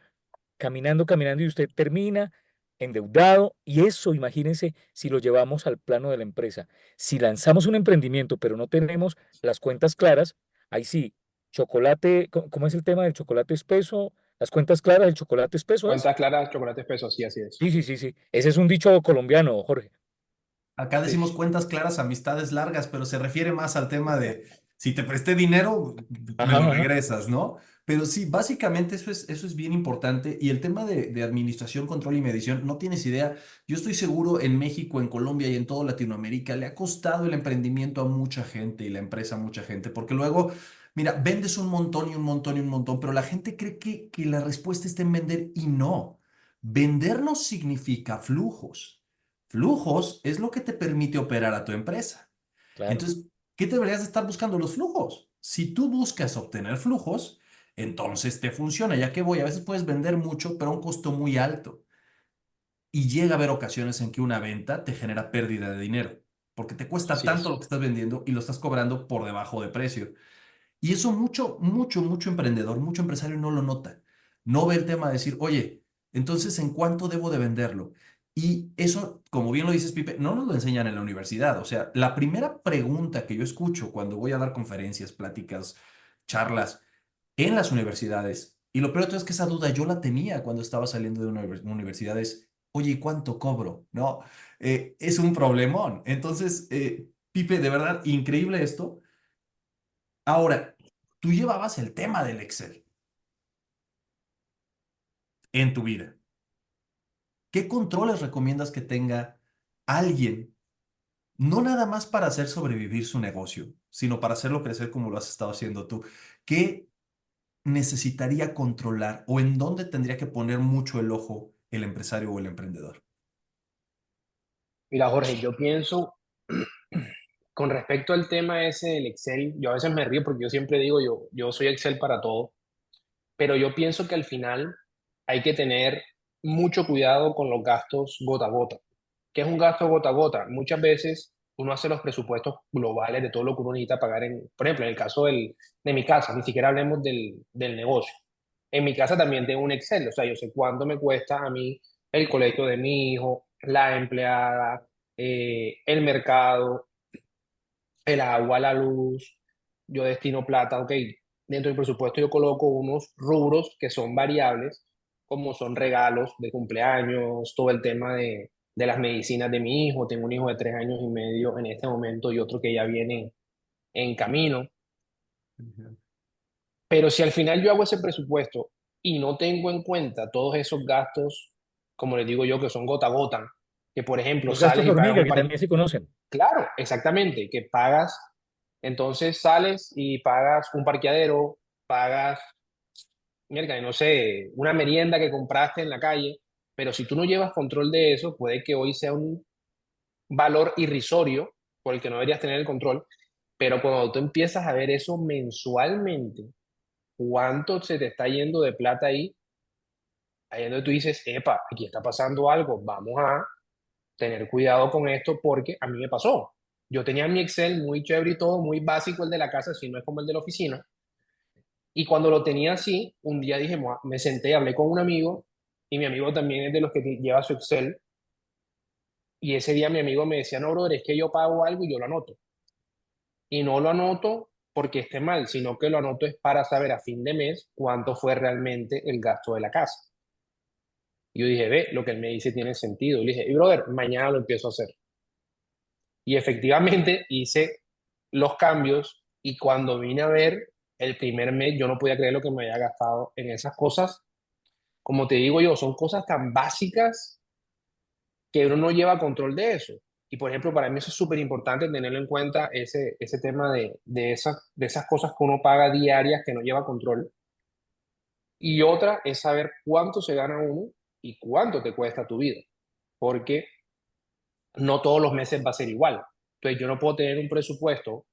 caminando, caminando y usted termina endeudado y eso, imagínense, si lo llevamos al plano de la empresa. Si lanzamos un emprendimiento pero no tenemos las cuentas claras, ahí sí, chocolate, ¿cómo es el tema del chocolate espeso? Las cuentas claras, el chocolate espeso es. Cuentas claras, chocolate espeso, sí, así es. Sí, sí, sí, sí. Ese es un dicho colombiano, Jorge. Acá Sí. decimos cuentas claras, amistades largas, pero se refiere más al tema de si te presté dinero, me Ajá, lo ajá. regresas, ¿no? Pero sí, básicamente eso es bien importante. Y el tema de administración, control y medición, no tienes idea. Yo estoy seguro en México, en Colombia y en toda Latinoamérica le ha costado el emprendimiento a mucha gente y la empresa a mucha gente, porque luego, mira, vendes un montón y un montón y un montón, pero la gente cree que la respuesta está en vender y no. Vender no significa flujos. Flujos es lo que te permite operar a tu empresa. Claro. Entonces, ¿qué deberías de estar buscando los flujos? Si tú buscas obtener flujos, entonces te funciona, ya que a veces puedes vender mucho, pero a un costo muy alto. Y llega a haber ocasiones en que una venta te genera pérdida de dinero, porque te cuesta Así tanto es. lo que estás vendiendo y lo estás cobrando por debajo de precio. Y eso mucho, mucho, mucho emprendedor, mucho empresario no lo nota. No ve el tema de decir, oye, entonces, ¿en cuánto debo de venderlo? Y eso, como bien lo dices, Pipe, no nos lo enseñan en la universidad. O sea, la primera pregunta que yo escucho cuando voy a dar conferencias, pláticas, charlas en las universidades, y lo peor de todo es que esa duda yo la tenía cuando estaba saliendo de una universidad, es, oye, ¿y cuánto cobro? No, es un problemón. Entonces, Pipe, de verdad, increíble esto. Ahora, tú llevabas el tema del Excel en tu vida. ¿Qué controles recomiendas que tenga alguien, no nada más para hacer sobrevivir su negocio, sino para hacerlo crecer como lo has estado haciendo tú? ¿Qué necesitaría controlar o en dónde tendría que poner mucho el ojo el empresario o el emprendedor? Mira, Jorge, yo pienso, con respecto al tema ese del Excel, yo a veces me río porque yo siempre digo, yo soy Excel para todo, pero yo pienso que al final hay que tener mucho cuidado con los gastos gota a gota. ¿Qué es un gasto gota a gota? Muchas veces uno hace los presupuestos globales de todo lo que uno necesita pagar por ejemplo, en el caso de mi casa, ni siquiera hablemos del negocio. En mi casa también tengo un Excel, o sea, yo sé cuánto me cuesta a mí el colegio de mi hijo, la empleada, el mercado, el agua, la luz, yo destino plata, ok, dentro del presupuesto yo coloco unos rubros que son variables, como son regalos de cumpleaños, todo el tema de las medicinas de mi hijo, tengo un hijo de 3 años y medio en este momento y otro que ya viene en camino, Ujú. pero si al final yo hago ese presupuesto y no tengo en cuenta todos esos gastos, como les digo yo, que son gota a gota, que por ejemplo Los gastos sales y pagas hormiga un que par. también se conocen. Claro, exactamente, que pagas, entonces sales y pagas un parqueadero, pagas, mierda, no sé, una merienda que compraste en la calle, pero si tú no llevas control de eso, puede que hoy sea un valor irrisorio por el que no deberías tener el control, pero cuando tú empiezas a ver eso mensualmente, cuánto se te está yendo de plata ahí es donde tú dices, epa, aquí está pasando algo, vamos a tener cuidado con esto porque a mí me pasó. Yo tenía mi Excel muy chévere y todo, muy básico el de la casa, si no es como el de la oficina. Y cuando lo tenía así, un día dije, me senté, hablé con un amigo y mi amigo también es de los que lleva su Excel. Y ese día mi amigo me decía, no, brother, es que yo pago algo y yo lo anoto. Y no lo anoto porque esté mal, sino que lo anoto es para saber a fin de mes cuánto fue realmente el gasto de la casa. Y yo dije, ve, lo que él me dice tiene sentido. Y le dije, y brother, mañana lo empiezo a hacer. Y efectivamente hice los cambios y cuando vine a ver el primer mes, yo no podía creer lo que me había gastado en esas cosas. Como te digo yo, son cosas tan básicas que uno no lleva control de eso. Y por ejemplo, para mí eso es súper importante tenerlo en cuenta, ese tema de esas cosas que uno paga diarias que no lleva control. Y otra es saber cuánto se gana uno y cuánto te cuesta tu vida, porque no todos los meses va a ser igual. Entonces yo no puedo tener un presupuesto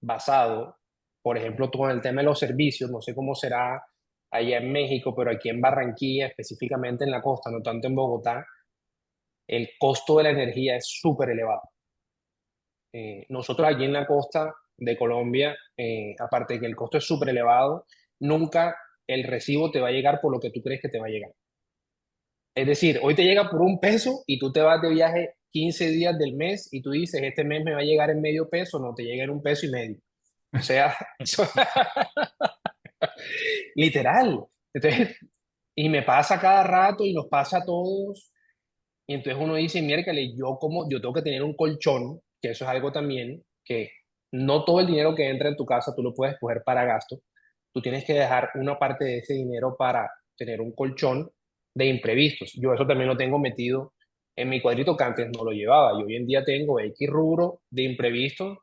basado, por ejemplo, con el tema de los servicios, no sé cómo será allá en México, pero aquí en Barranquilla, específicamente en la costa, no tanto en Bogotá, el costo de la energía es súper elevado. Nosotros aquí en la costa de Colombia, aparte de que el costo es súper elevado, nunca el recibo te va a llegar por lo que tú crees que te va a llegar. Es decir, hoy te llega por 1 peso y tú te vas de viaje 15 días del mes y tú dices, este mes me va a llegar en medio peso, no te llega en 1,5 pesos. O sea, literal. Entonces, y me pasa cada rato y nos pasa a todos. Y entonces uno dice, miércoles, yo tengo que tener un colchón, que eso es algo también, que no todo el dinero que entra en tu casa tú lo puedes coger para gasto. Tú tienes que dejar una parte de ese dinero para tener un colchón de imprevistos. Yo eso también lo tengo metido en mi cuadrito que antes no lo llevaba. Y hoy en día tengo X rubro de imprevistos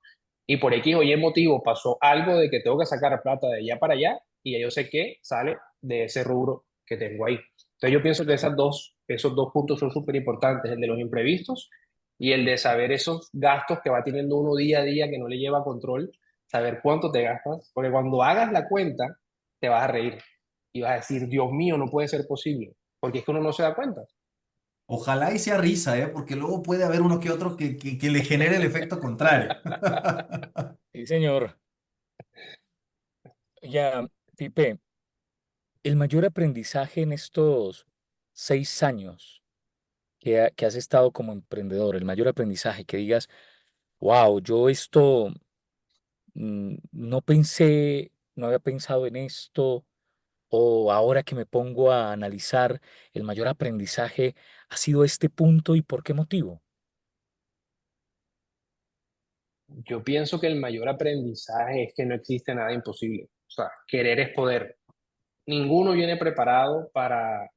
y por X o Y motivo pasó algo de que tengo que sacar plata de allá para allá y ya yo sé que sale de ese rubro que tengo ahí. Entonces yo pienso que esos dos puntos son súper importantes, el de los imprevistos y el de saber esos gastos que va teniendo uno día a día que no le lleva control, saber cuánto te gastas, porque cuando hagas la cuenta te vas a reír y vas a decir, Dios mío, no puede ser posible, porque es que uno no se da cuenta. Ojalá y sea risa, ¿eh? Porque luego puede haber uno que otro que le genere el efecto contrario. Sí, señor. Ya, Pipe, el mayor aprendizaje en estos 6 años que has estado como emprendedor, el mayor aprendizaje que digas, wow, yo esto no pensé, no había pensado en esto, o ahora que me pongo a analizar, el mayor aprendizaje ha sido este punto y por qué motivo. Yo pienso que el mayor aprendizaje es que no existe nada imposible. O sea, querer es poder. Ninguno viene preparado para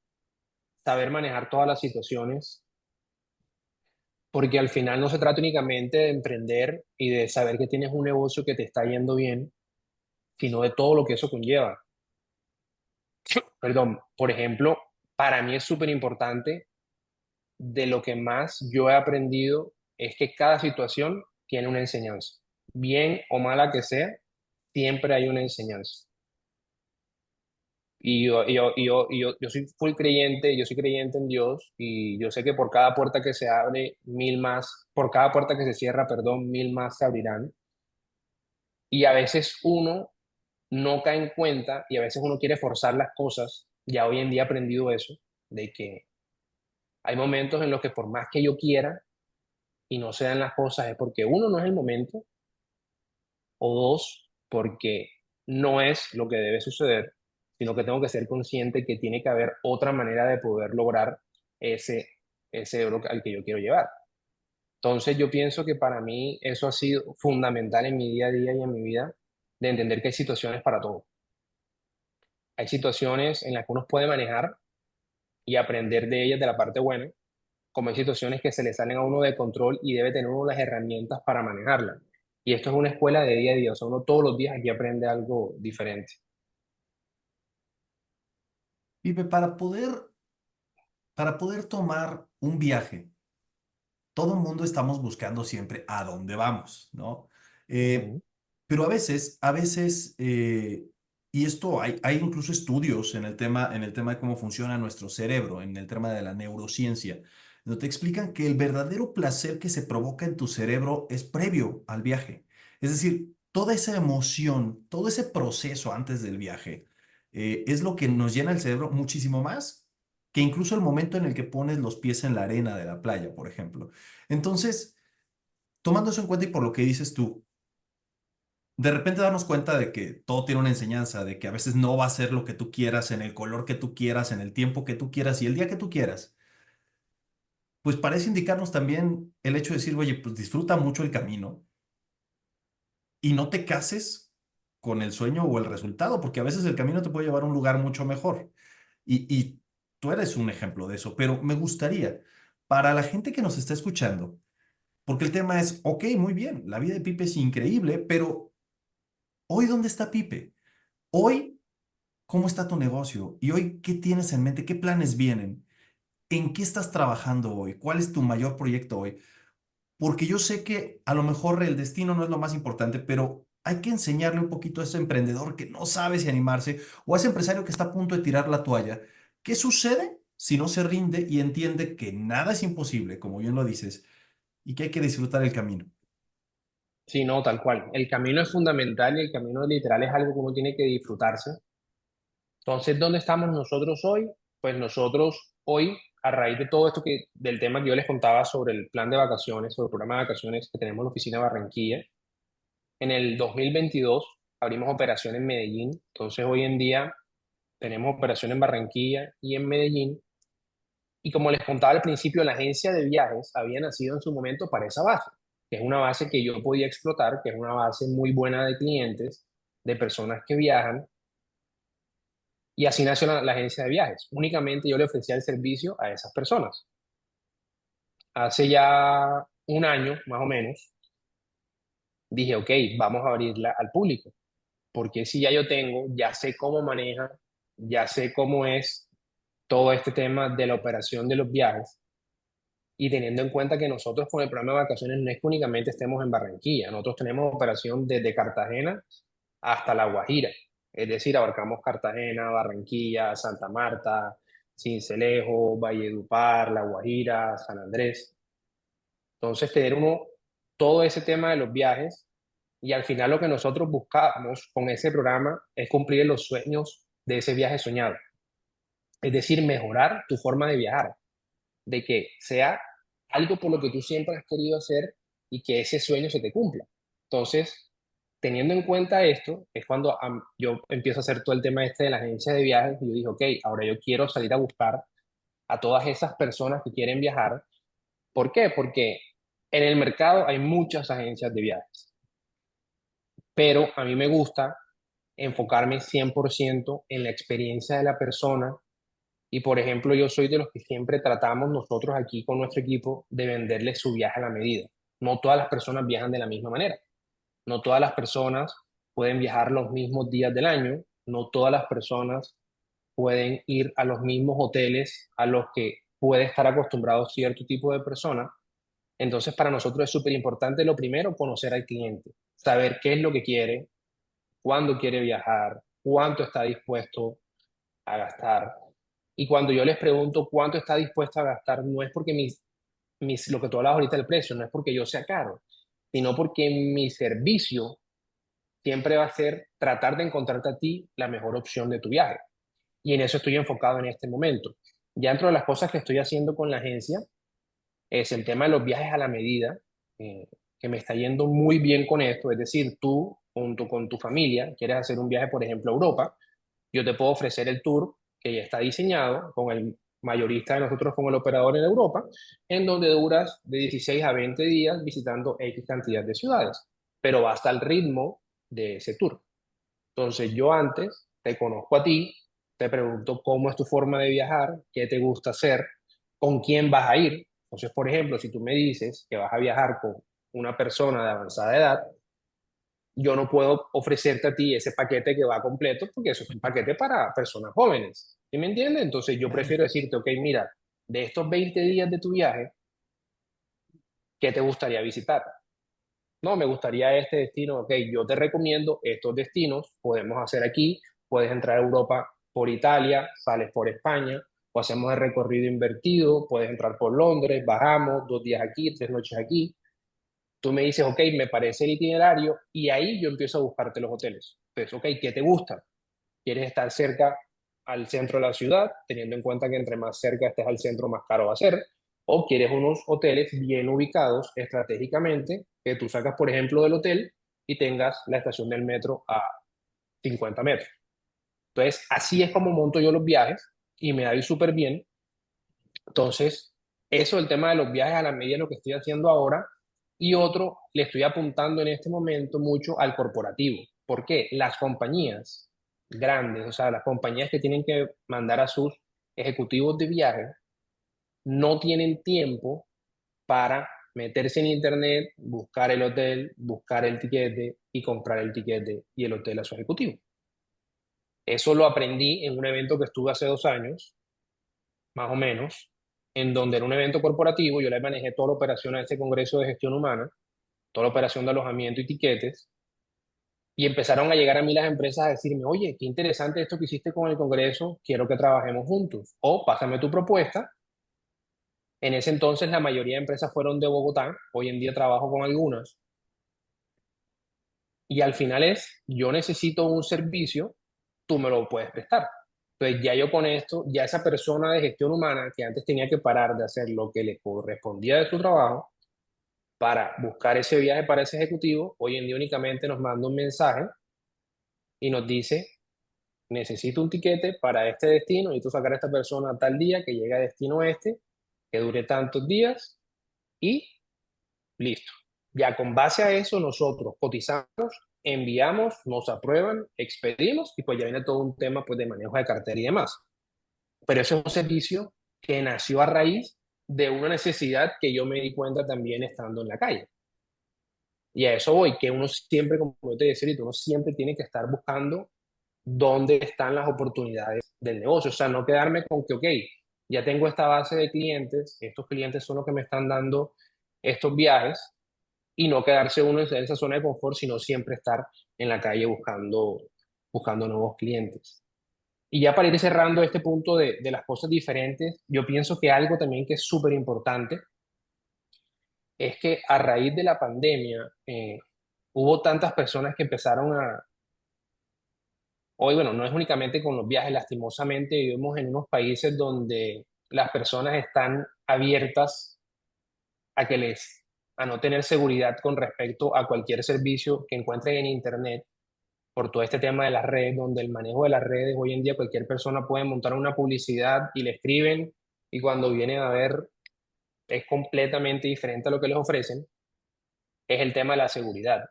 saber manejar todas las situaciones, porque al final no se trata únicamente de emprender y de saber que tienes un negocio que te está yendo bien, sino de todo lo que eso conlleva. Perdón, por ejemplo, para mí es súper importante, de lo que más yo he aprendido es que cada situación tiene una enseñanza. Bien o mala que sea, siempre hay una enseñanza. Y yo soy full creyente, yo soy creyente en Dios y yo sé que por cada puerta que se abre, mil más, por cada puerta que se cierra, perdón, mil más se abrirán. Y a veces uno no cae en cuenta y a veces uno quiere forzar las cosas. Ya hoy en día he aprendido eso, de que hay momentos en los que por más que yo quiera y no se dan las cosas es porque uno no es el momento o dos, porque no es lo que debe suceder, sino que tengo que ser consciente que tiene que haber otra manera de poder lograr ese, ese euro al que yo quiero llevar. Entonces yo pienso que para mí eso ha sido fundamental en mi día a día y en mi vida, de entender que hay situaciones para todo. Hay situaciones en las que uno puede manejar y aprender de ellas de la parte buena, como hay situaciones que se le salen a uno de control y debe tener uno las herramientas para manejarlas. Y esto es una escuela de día a día, o sea, uno todos los días aquí aprende algo diferente. Pipe, para poder tomar un viaje, todo el mundo estamos buscando siempre a dónde vamos, ¿no? Eh, Ujú. pero a veces, y esto hay incluso estudios en el tema de cómo funciona nuestro cerebro, en el tema de la neurociencia, donde te explican que el verdadero placer que se provoca en tu cerebro es previo al viaje. Es decir, toda esa emoción, todo ese proceso antes del viaje, es lo que nos llena el cerebro muchísimo más que incluso el momento en el que pones los pies en la arena de la playa, por ejemplo. Entonces, tomando eso en cuenta y por lo que dices tú, de repente darnos cuenta de que todo tiene una enseñanza, de que a veces no va a ser lo que tú quieras, en el color que tú quieras, en el tiempo que tú quieras y el día que tú quieras, pues parece indicarnos también el hecho de decir, oye, pues disfruta mucho el camino y no te cases con el sueño o el resultado, porque a veces el camino te puede llevar a un lugar mucho mejor. Y tú eres un ejemplo de eso, pero me gustaría, para la gente que nos está escuchando, porque el tema es, ok, muy bien, la vida de Pipe es increíble, pero hoy, ¿dónde está Pipe? Hoy, ¿cómo está tu negocio? Y hoy, ¿qué tienes en mente? ¿Qué planes vienen? ¿En qué estás trabajando hoy? ¿Cuál es tu mayor proyecto hoy? Porque yo sé que a lo mejor el destino no es lo más importante, pero hay que enseñarle un poquito a ese emprendedor que no sabe si animarse o a ese empresario que está a punto de tirar la toalla. ¿Qué sucede si no se rinde y entiende que nada es imposible, como bien lo dices, y que hay que disfrutar el camino? Sí, no, tal cual. El camino es fundamental y el camino literal es algo que uno tiene que disfrutarse. Entonces, ¿dónde estamos nosotros hoy? Pues nosotros hoy, a raíz de todo esto del tema que yo les contaba sobre el plan de vacaciones, sobre el programa de vacaciones que tenemos en la oficina de Barranquilla, en el 2022 abrimos operación en Medellín. Entonces, hoy en día tenemos operación en Barranquilla y en Medellín. Y como les contaba al principio, la agencia de viajes había nacido en su momento para esa base, que es una base que yo podía explotar, que es una base muy buena de clientes, de personas que viajan. Y así nació la agencia de viajes. Únicamente yo le ofrecía el servicio a esas personas. Hace ya un año, más o menos, dije, ok, vamos a abrirla al público. Porque si ya yo tengo, ya sé cómo maneja, ya sé cómo es todo este tema de la operación de los viajes, y teniendo en cuenta que nosotros con el programa de vacaciones no es que únicamente estemos en Barranquilla, nosotros tenemos operación desde Cartagena hasta La Guajira, es decir, abarcamos Cartagena, Barranquilla, Santa Marta, Sincelejo, Valledupar, La Guajira, San Andrés. Entonces, tener uno todo ese tema de los viajes, y al final lo que nosotros buscamos con ese programa es cumplir los sueños de ese viaje soñado, es decir, mejorar tu forma de viajar, de que sea algo por lo que tú siempre has querido hacer y que ese sueño se te cumpla. Entonces, teniendo en cuenta esto, es cuando yo empiezo a hacer todo el tema este de la agencia de viajes y yo dije, ok, ahora yo quiero salir a buscar a todas esas personas que quieren viajar. ¿Por qué? Porque en el mercado hay muchas agencias de viajes, pero a mí me gusta enfocarme 100% en la experiencia de la persona. Y por ejemplo, yo soy de los que siempre tratamos nosotros aquí con nuestro equipo de venderles su viaje a la medida. No todas las personas viajan de la misma manera. No todas las personas pueden viajar los mismos días del año. No todas las personas pueden ir a los mismos hoteles a los que puede estar acostumbrado cierto tipo de persona. Entonces, para nosotros es súper importante, lo primero, conocer al cliente, saber qué es lo que quiere, cuándo quiere viajar, cuánto está dispuesto a gastar. Y cuando yo les pregunto cuánto está dispuesto a gastar, no es porque lo que tú hablabas ahorita del precio, no es porque yo sea caro, sino porque mi servicio siempre va a ser tratar de encontrarte a ti la mejor opción de tu viaje. Y en eso estoy enfocado en este momento. Ya dentro de las cosas que estoy haciendo con la agencia es el tema de los viajes a la medida, eh, que me está yendo muy bien con esto. Es decir, tú junto con tu familia quieres hacer un viaje, por ejemplo, a Europa, yo te puedo ofrecer el tour que ya está diseñado con el mayorista de nosotros como el operador en Europa, en donde duras de 16 a 20 días visitando X cantidad de ciudades, pero va hasta el ritmo de ese tour. Entonces yo antes te conozco a ti, te pregunto cómo es tu forma de viajar, qué te gusta hacer, con quién vas a ir. Entonces, por ejemplo, si tú me dices que vas a viajar con una persona de avanzada edad, yo no puedo ofrecerte a ti ese paquete que va completo porque eso es un paquete para personas jóvenes. ¿Sí me entiendes? Entonces yo Claro. prefiero decirte, ok, mira, de estos 20 días de tu viaje, ¿qué te gustaría visitar? No, me gustaría este destino, ok, yo te recomiendo estos destinos, podemos hacer aquí, puedes entrar a Europa por Italia, sales por España, o hacemos el recorrido invertido, puedes entrar por Londres, bajamos 2 días aquí, 3 noches aquí. Tú me dices, ok, me parece el itinerario, y ahí yo empiezo a buscarte los hoteles. Entonces, ok, ¿qué te gusta? ¿Quieres estar cerca al centro de la ciudad, teniendo en cuenta que entre más cerca estés al centro, más caro va a ser? ¿O quieres unos hoteles bien ubicados estratégicamente, que tú sacas, por ejemplo, del hotel y tengas la estación del metro a 50 metros? Entonces, así es como monto yo los viajes y me da ir súper bien. Entonces, eso, el tema de los viajes a la medida de lo que estoy haciendo ahora. Y otro, le estoy apuntando en este momento mucho al corporativo. ¿Por qué? Las compañías grandes, o sea, las compañías que tienen que mandar a sus ejecutivos de viaje, no tienen tiempo para meterse en internet, buscar el hotel, buscar el tiquete y comprar el tiquete y el hotel a su ejecutivo. Eso lo aprendí en un evento que estuve hace 2 años, más o menos, en donde en un evento corporativo yo le manejé toda la operación a ese congreso de gestión humana, toda la operación de alojamiento y tiquetes, y empezaron a llegar a mí las empresas a decirme, oye, qué interesante esto que hiciste con el congreso, quiero que trabajemos juntos, o pásame tu propuesta. En ese entonces la mayoría de empresas fueron de Bogotá, hoy en día trabajo con algunas, y al final es, yo necesito un servicio, tú me lo puedes prestar. Entonces ya yo con esto, ya esa persona de gestión humana que antes tenía que parar de hacer lo que le correspondía de su trabajo para buscar ese viaje para ese ejecutivo, hoy en día únicamente nos manda un mensaje y nos dice, necesito un tiquete para este destino y tú sacar a esta persona a tal día que llegue a destino este, que dure tantos días y listo. Ya con base a eso nosotros cotizamos, enviamos, nos aprueban, expedimos y pues ya viene todo un tema pues de manejo de cartera y demás. Pero eso es un servicio que nació a raíz de una necesidad que yo me di cuenta también estando en la calle. Y a eso voy, que uno siempre, como yo te decía, uno siempre tiene que estar buscando dónde están las oportunidades del negocio. O sea, no quedarme con que, ok, ya tengo esta base de clientes, estos clientes son los que me están dando estos viajes, y no quedarse uno en esa zona de confort, sino siempre estar en la calle buscando nuevos clientes. Y ya para ir cerrando este punto de las cosas diferentes, yo pienso que algo también que es súper importante es que a raíz de la pandemia hubo tantas personas que empezaron a. Hoy, bueno, no es únicamente con los viajes, lastimosamente vivimos en unos países donde las personas están abiertas a a no tener seguridad con respecto a cualquier servicio que encuentren en Internet por todo este tema de las redes, donde el manejo de las redes hoy en día cualquier persona puede montar una publicidad y le escriben y cuando vienen a ver es completamente diferente a lo que les ofrecen, es el tema de la seguridad.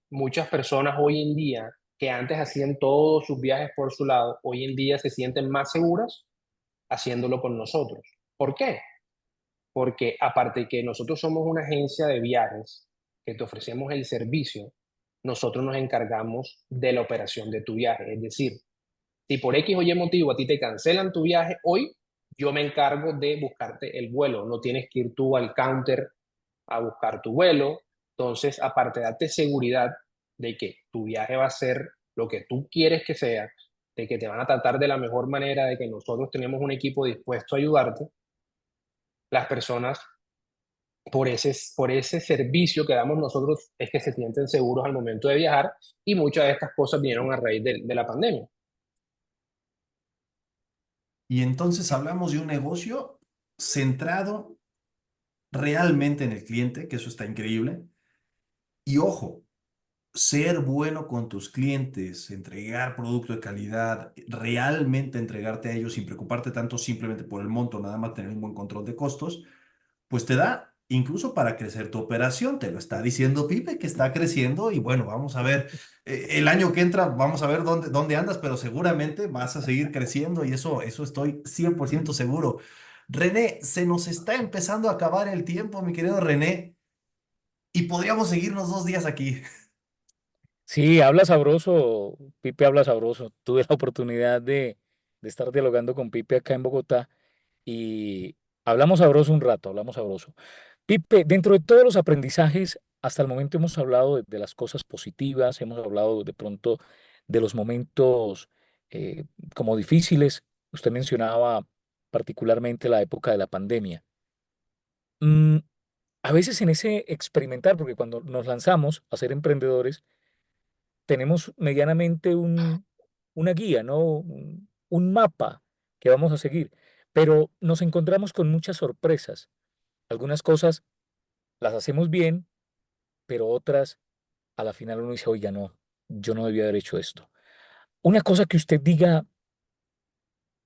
Muchas personas hoy en día que antes hacían todos sus viajes por su lado, hoy en día se sienten más seguras haciéndolo con nosotros. ¿Por qué? Porque aparte de que nosotros somos una agencia de viajes que te ofrecemos el servicio, nosotros nos encargamos de la operación de tu viaje. Es decir, si por X o Y motivo a ti te cancelan tu viaje hoy, yo me encargo de buscarte el vuelo. No tienes que ir tú al counter a buscar tu vuelo. Entonces, aparte de darte seguridad de que tu viaje va a ser lo que tú quieres que sea, de que te van a tratar de la mejor manera, de que nosotros tenemos un equipo dispuesto a ayudarte, las personas por ese servicio que damos nosotros es que se sienten seguros al momento de viajar y muchas de estas cosas vinieron a raíz de la pandemia. Y entonces hablamos de un negocio centrado realmente en el cliente, que eso está increíble. Y ojo, ser bueno con tus clientes, entregar producto de calidad, realmente entregarte a ellos sin preocuparte tanto simplemente por el monto, nada más tener un buen control de costos, pues te da incluso para crecer tu operación. Te lo está diciendo Pipe, que está creciendo y bueno, vamos a ver, el año que entra, vamos a ver dónde andas, pero seguramente vas a seguir creciendo y eso estoy 100% seguro. René, se nos está empezando a acabar el tiempo, mi querido René, y podríamos seguirnos 2 días aquí. Sí, habla sabroso, Pipe habla sabroso. Tuve la oportunidad de estar dialogando con Pipe acá en Bogotá y hablamos sabroso un rato, hablamos sabroso. Pipe, dentro de todos los aprendizajes, hasta el momento hemos hablado de las cosas positivas, hemos hablado de pronto de los momentos eh, como difíciles. Usted mencionaba particularmente la época de la pandemia. Mm, a veces en ese experimentar, porque cuando nos lanzamos a ser emprendedores, tenemos medianamente una guía, ¿no? Un mapa que vamos a seguir, pero nos encontramos con muchas sorpresas. Algunas cosas las hacemos bien, pero otras a la final uno dice, oiga, no, yo no debía haber hecho esto. Una cosa que usted diga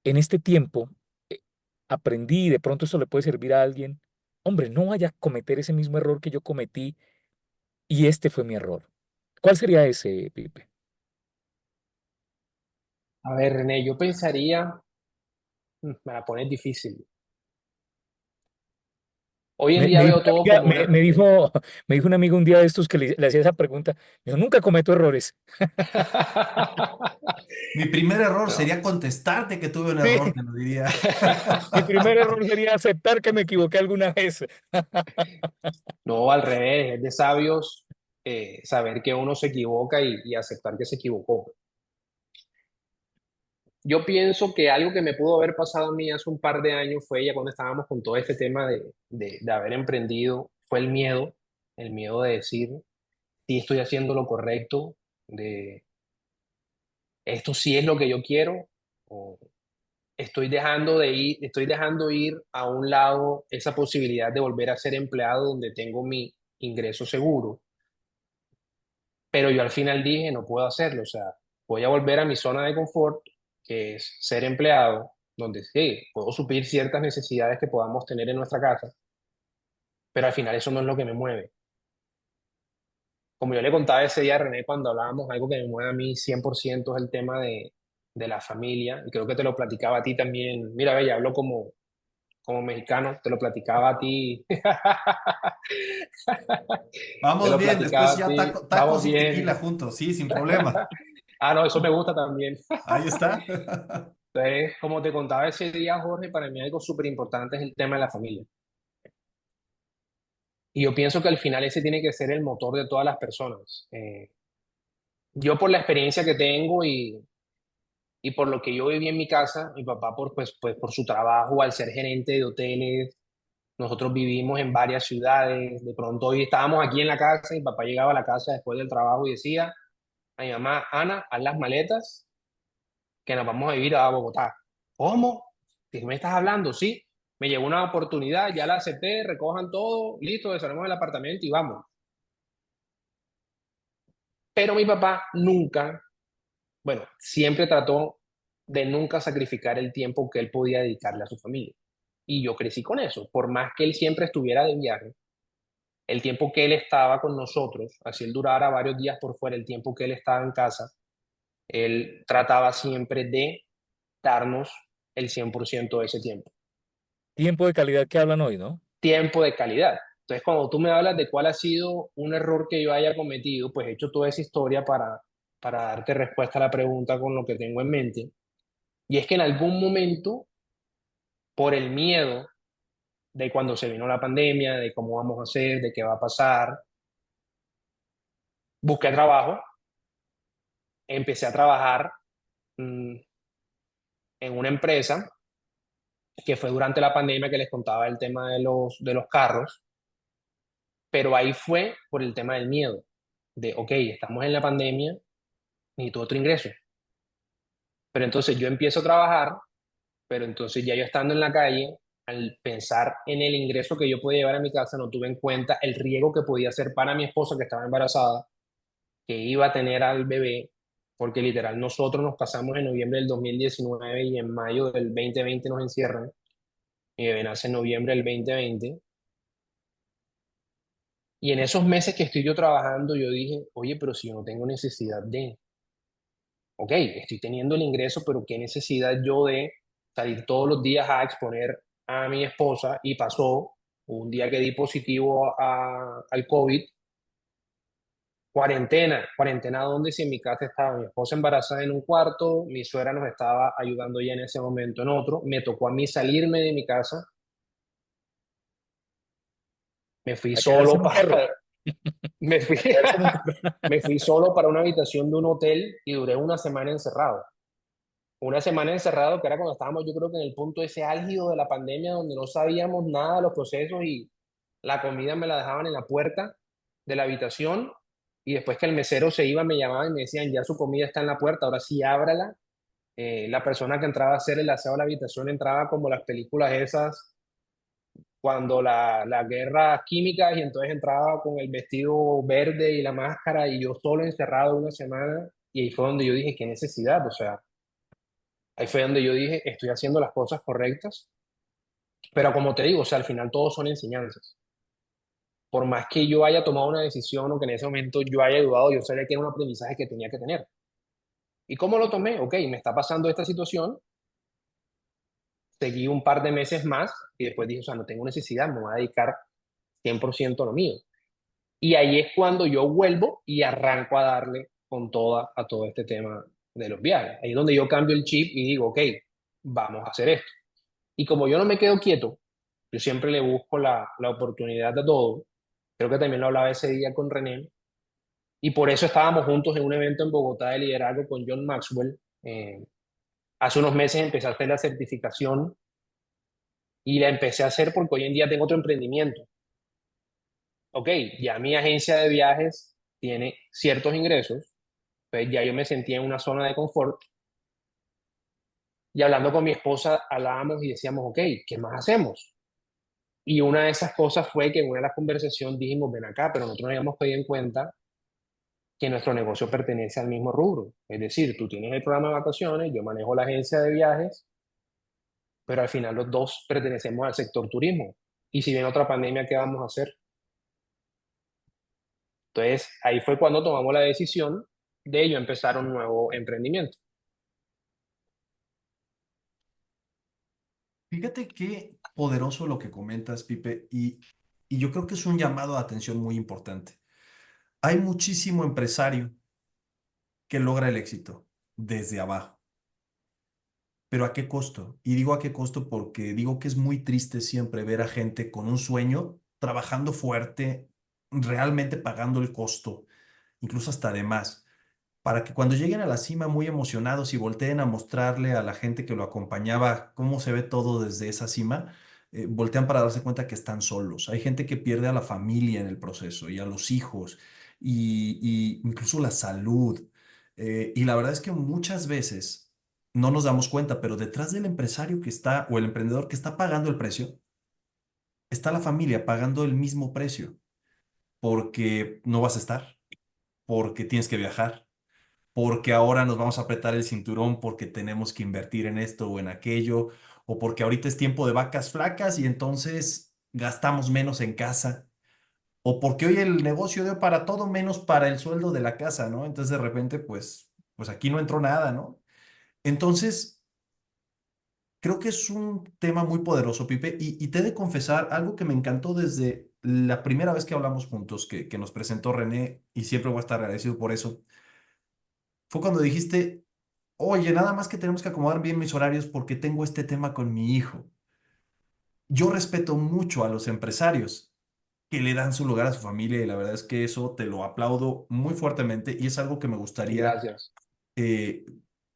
en este tiempo, eh, aprendí y de pronto esto le puede servir a alguien, hombre, no vaya a cometer ese mismo error que yo cometí y este fue mi error. ¿Cuál sería ese, Pipe? A ver, René, yo pensaría, me la pones difícil. Hoy en día Me dijo veo una todo amiga, como una... me dijo un amigo un día de estos que le hacía esa pregunta. Me dijo, nunca cometo errores. Mi primer error No. sería contestarte que tuve un Sí, error, te lo diría. mi primer error sería aceptar que me equivoqué alguna vez. No, al revés, es de sabios saber que uno se equivoca y aceptar que se equivocó. Yo pienso que algo que me pudo haber pasado a mí hace un par de años fue ya cuando estábamos con todo este tema de haber emprendido, fue el miedo de decir si estoy haciendo lo correcto, de esto sí es lo que yo quiero, o estoy dejando ir a un lado esa posibilidad de volver a ser empleado donde tengo mi ingreso seguro. Pero yo al final dije, no puedo hacerlo, o sea, voy a volver a mi zona de confort, que es ser empleado, donde sí, puedo suplir ciertas necesidades que podamos tener en nuestra casa, pero al final eso no es lo que me mueve. Como yo le contaba ese día a René cuando hablábamos, algo que me mueve a mí 100% es el tema de la familia, y creo que te lo platicaba a ti también. Mira, ve, ya hablo como mexicano, te lo platicaba a ti. Te Vamos lo bien, platicaba después a ya ti. tacos Vamos y tequila bien. juntos, sí, sin problema. Ah, no, eso me gusta también. Ahí está. Entonces, como te contaba ese día, Jorge, para mí algo súper importante es el tema de la familia. Y yo pienso que al final ese tiene que ser el motor de todas las personas. Yo por la experiencia que tengo y por lo que yo viví en mi casa, mi papá pues por su trabajo al ser gerente de hoteles, nosotros vivimos en varias ciudades, de pronto hoy estábamos aquí en la casa y mi papá llegaba a la casa después del trabajo y decía a mi mamá, Ana, haz las maletas que nos vamos a vivir a Bogotá. ¿Cómo? ¿De qué me estás hablando? Sí, me llegó una oportunidad, ya la acepté, recojan todo, listo, desarmamos el apartamento y vamos. Pero mi papá nunca, bueno, siempre trató de nunca sacrificar el tiempo que él podía dedicarle a su familia. Y yo crecí con eso. Por más que él siempre estuviera de viaje, el tiempo que él estaba con nosotros, así él durara varios días por fuera, el tiempo que él estaba en casa, él trataba siempre de darnos el 100% de ese tiempo. Tiempo de calidad que hablan hoy, ¿no? Tiempo de calidad. Entonces, cuando tú me hablas de cuál ha sido un error que yo haya cometido, pues he hecho toda esa historia para darte respuesta a la pregunta con lo que tengo en mente. Y es que en algún momento, por el miedo de cuando se vino la pandemia, de cómo vamos a hacer, de qué va a pasar, busqué trabajo, empecé a trabajar mm, en una empresa que fue durante la pandemia que les contaba el tema de los carros, pero ahí fue por el tema del miedo, de, ok, estamos en la pandemia, necesito otro ingreso. Pero entonces yo empiezo a trabajar, pero entonces ya yo estando en la calle, al pensar en el ingreso que yo podía llevar a mi casa, no tuve en cuenta el riesgo que podía ser para mi esposa que estaba embarazada, que iba a tener al bebé, porque literal nosotros nos casamos en noviembre del 2019 y en mayo del 2020 nos encierran. Mi bebé nace en noviembre del 2020. Y en esos meses que estoy yo trabajando, yo dije, oye, pero si yo no tengo necesidad de, ok, estoy teniendo el ingreso, pero qué necesidad yo de salir todos los días a exponer a mi esposa y pasó un día que di positivo al COVID. Cuarentena donde si en mi casa estaba mi esposa embarazada en un cuarto, mi suegra nos estaba ayudando ya en ese momento en otro, me tocó a mí salirme de mi casa, me fui A quedarse solo en un perro, me fui, a quedarse en un perro. me fui solo para una habitación de un hotel y duré una semana encerrado. Una semana encerrado que era cuando estábamos yo creo que en el punto ese álgido de la pandemia donde no sabíamos nada de los procesos y la comida me la dejaban en la puerta de la habitación y después que el mesero se iba me llamaban y me decían ya su comida está en la puerta, ahora sí ábrala. La persona que entraba a hacer el aseo a la habitación entraba como las películas esas cuando la guerra química y entonces entraba con el vestido verde y la máscara y yo solo encerrado una semana y ahí fue donde yo dije, qué necesidad, o sea, ahí fue donde yo dije, estoy haciendo las cosas correctas, pero como te digo, o sea, al final todos son enseñanzas. Por más que yo haya tomado una decisión o que en ese momento yo haya dudado, yo sabía que era un aprendizaje que tenía que tener. ¿Y cómo lo tomé? Ok, me está pasando esta situación, seguí un par de meses más y después dije, o sea, no tengo necesidad, me voy a dedicar 100% a lo mío. Y ahí es cuando yo vuelvo y arranco a darle con toda a todo este tema de los viajes. Ahí es donde yo cambio el chip y digo, ok, vamos a hacer esto. Y como yo no me quedo quieto, yo siempre le busco la oportunidad a todo. Creo que también lo hablaba ese día con René. Y por eso estábamos juntos en un evento en Bogotá de liderazgo con John Maxwell. Hace unos meses empecé a hacer la certificación y la empecé a hacer porque hoy en día tengo otro emprendimiento. Ok, ya mi agencia de viajes tiene ciertos ingresos, pues ya yo me sentía en una zona de confort y hablando con mi esposa hablábamos y decíamos, ok, ¿qué más hacemos? Y una de esas cosas fue que en una de las conversaciones dijimos, ven acá, pero nosotros no habíamos pedido en cuenta que nuestro negocio pertenece al mismo rubro. Es decir, tú tienes el programa de vacaciones, yo manejo la agencia de viajes, pero al final los dos pertenecemos al sector turismo. Y si viene otra pandemia, ¿qué vamos a hacer? Entonces, ahí fue cuando tomamos la decisión de ello empezar un nuevo emprendimiento. Fíjate qué poderoso lo que comentas, Pipe, y yo creo que es un llamado de atención muy importante. Hay muchísimo empresario que logra el éxito desde abajo, pero ¿a qué costo? Y digo a qué costo porque digo que es muy triste siempre ver a gente con un sueño, trabajando fuerte, realmente pagando el costo, incluso hasta de más, para que cuando lleguen a la cima muy emocionados y volteen a mostrarle a la gente que lo acompañaba cómo se ve todo desde esa cima, voltean para darse cuenta que están solos. Hay gente que pierde a la familia en el proceso y a los hijos y incluso la salud. Y la verdad es que muchas veces no nos damos cuenta, pero detrás del empresario que está o el emprendedor que está pagando el precio, está la familia pagando el mismo precio porque no vas a estar, porque tienes que viajar porque ahora nos vamos a apretar el cinturón porque tenemos que invertir en esto o en aquello, o porque ahorita es tiempo de vacas flacas y entonces gastamos menos en casa, o porque hoy el negocio dio para todo menos para el sueldo de la casa, ¿no? Entonces de repente, pues aquí no entró nada, ¿no? Entonces, creo que es un tema muy poderoso, Pipe, y te he de confesar algo que me encantó desde la primera vez que hablamos juntos, que nos presentó René, y siempre voy a estar agradecido por eso, fue cuando dijiste, oye, nada más que tenemos que acomodar bien mis horarios porque tengo este tema con mi hijo. Yo respeto mucho a los empresarios que le dan su lugar a su familia y la verdad es que eso te lo aplaudo muy fuertemente y es algo que me gustaría Gracias. eh,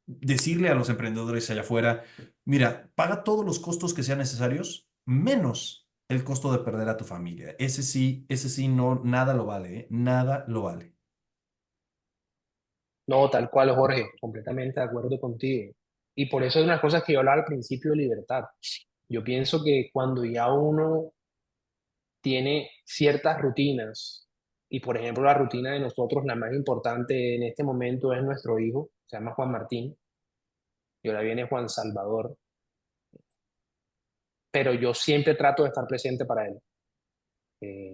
decirle a los emprendedores allá afuera, mira, paga todos los costos que sean necesarios, menos el costo de perder a tu familia. Ese sí, no, nada lo vale, ¿eh? Nada lo vale. No, tal cual, Jorge, completamente de acuerdo contigo. Y por eso es una cosa que yo hablaba al principio de libertad. Yo pienso que cuando ya uno tiene ciertas rutinas, y por ejemplo la rutina de nosotros, la más importante en este momento es nuestro hijo, se llama Juan Martín, y ahora viene Juan Salvador, pero yo siempre trato de estar presente para él.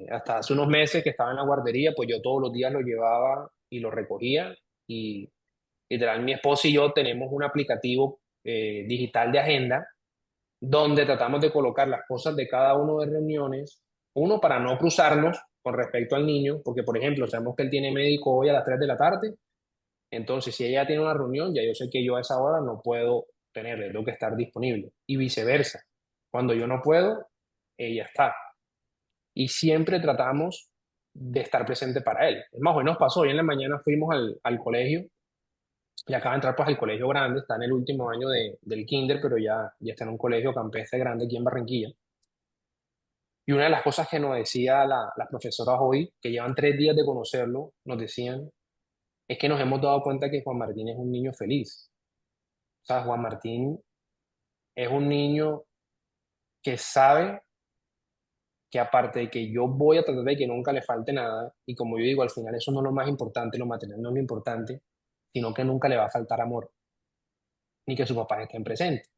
Hasta hace unos meses que estaba en la guardería, pues yo todos los días lo llevaba y lo recogía, y literal mi esposa y yo tenemos un aplicativo digital de agenda donde tratamos de colocar las cosas de cada uno de reuniones, uno para no cruzarnos con respecto al niño, porque por ejemplo, sabemos que él tiene médico hoy a las 3 de la tarde, entonces si ella tiene una reunión, ya yo sé que yo a esa hora no puedo tenerle, tengo que estar disponible, y viceversa. Cuando yo no puedo, ella está. Y siempre tratamos de estar presente para él. Es más, hoy nos pasó, hoy en la mañana fuimos al colegio, y acaba de entrar pues al colegio grande, está en el último año del kinder, pero ya está en un colegio campestre grande aquí en Barranquilla. Y una de las cosas que nos decía las profesoras hoy, que llevan 3 días de conocerlo, nos decían, es que nos hemos dado cuenta que Juan Martín es un niño feliz. O sea, Juan Martín es un niño que sabe que aparte de que yo voy a tratar de que nunca le falte nada, y como yo digo, al final eso no es lo más importante, lo material no es lo importante, sino que nunca le va a faltar amor, ni que sus papás estén presentes.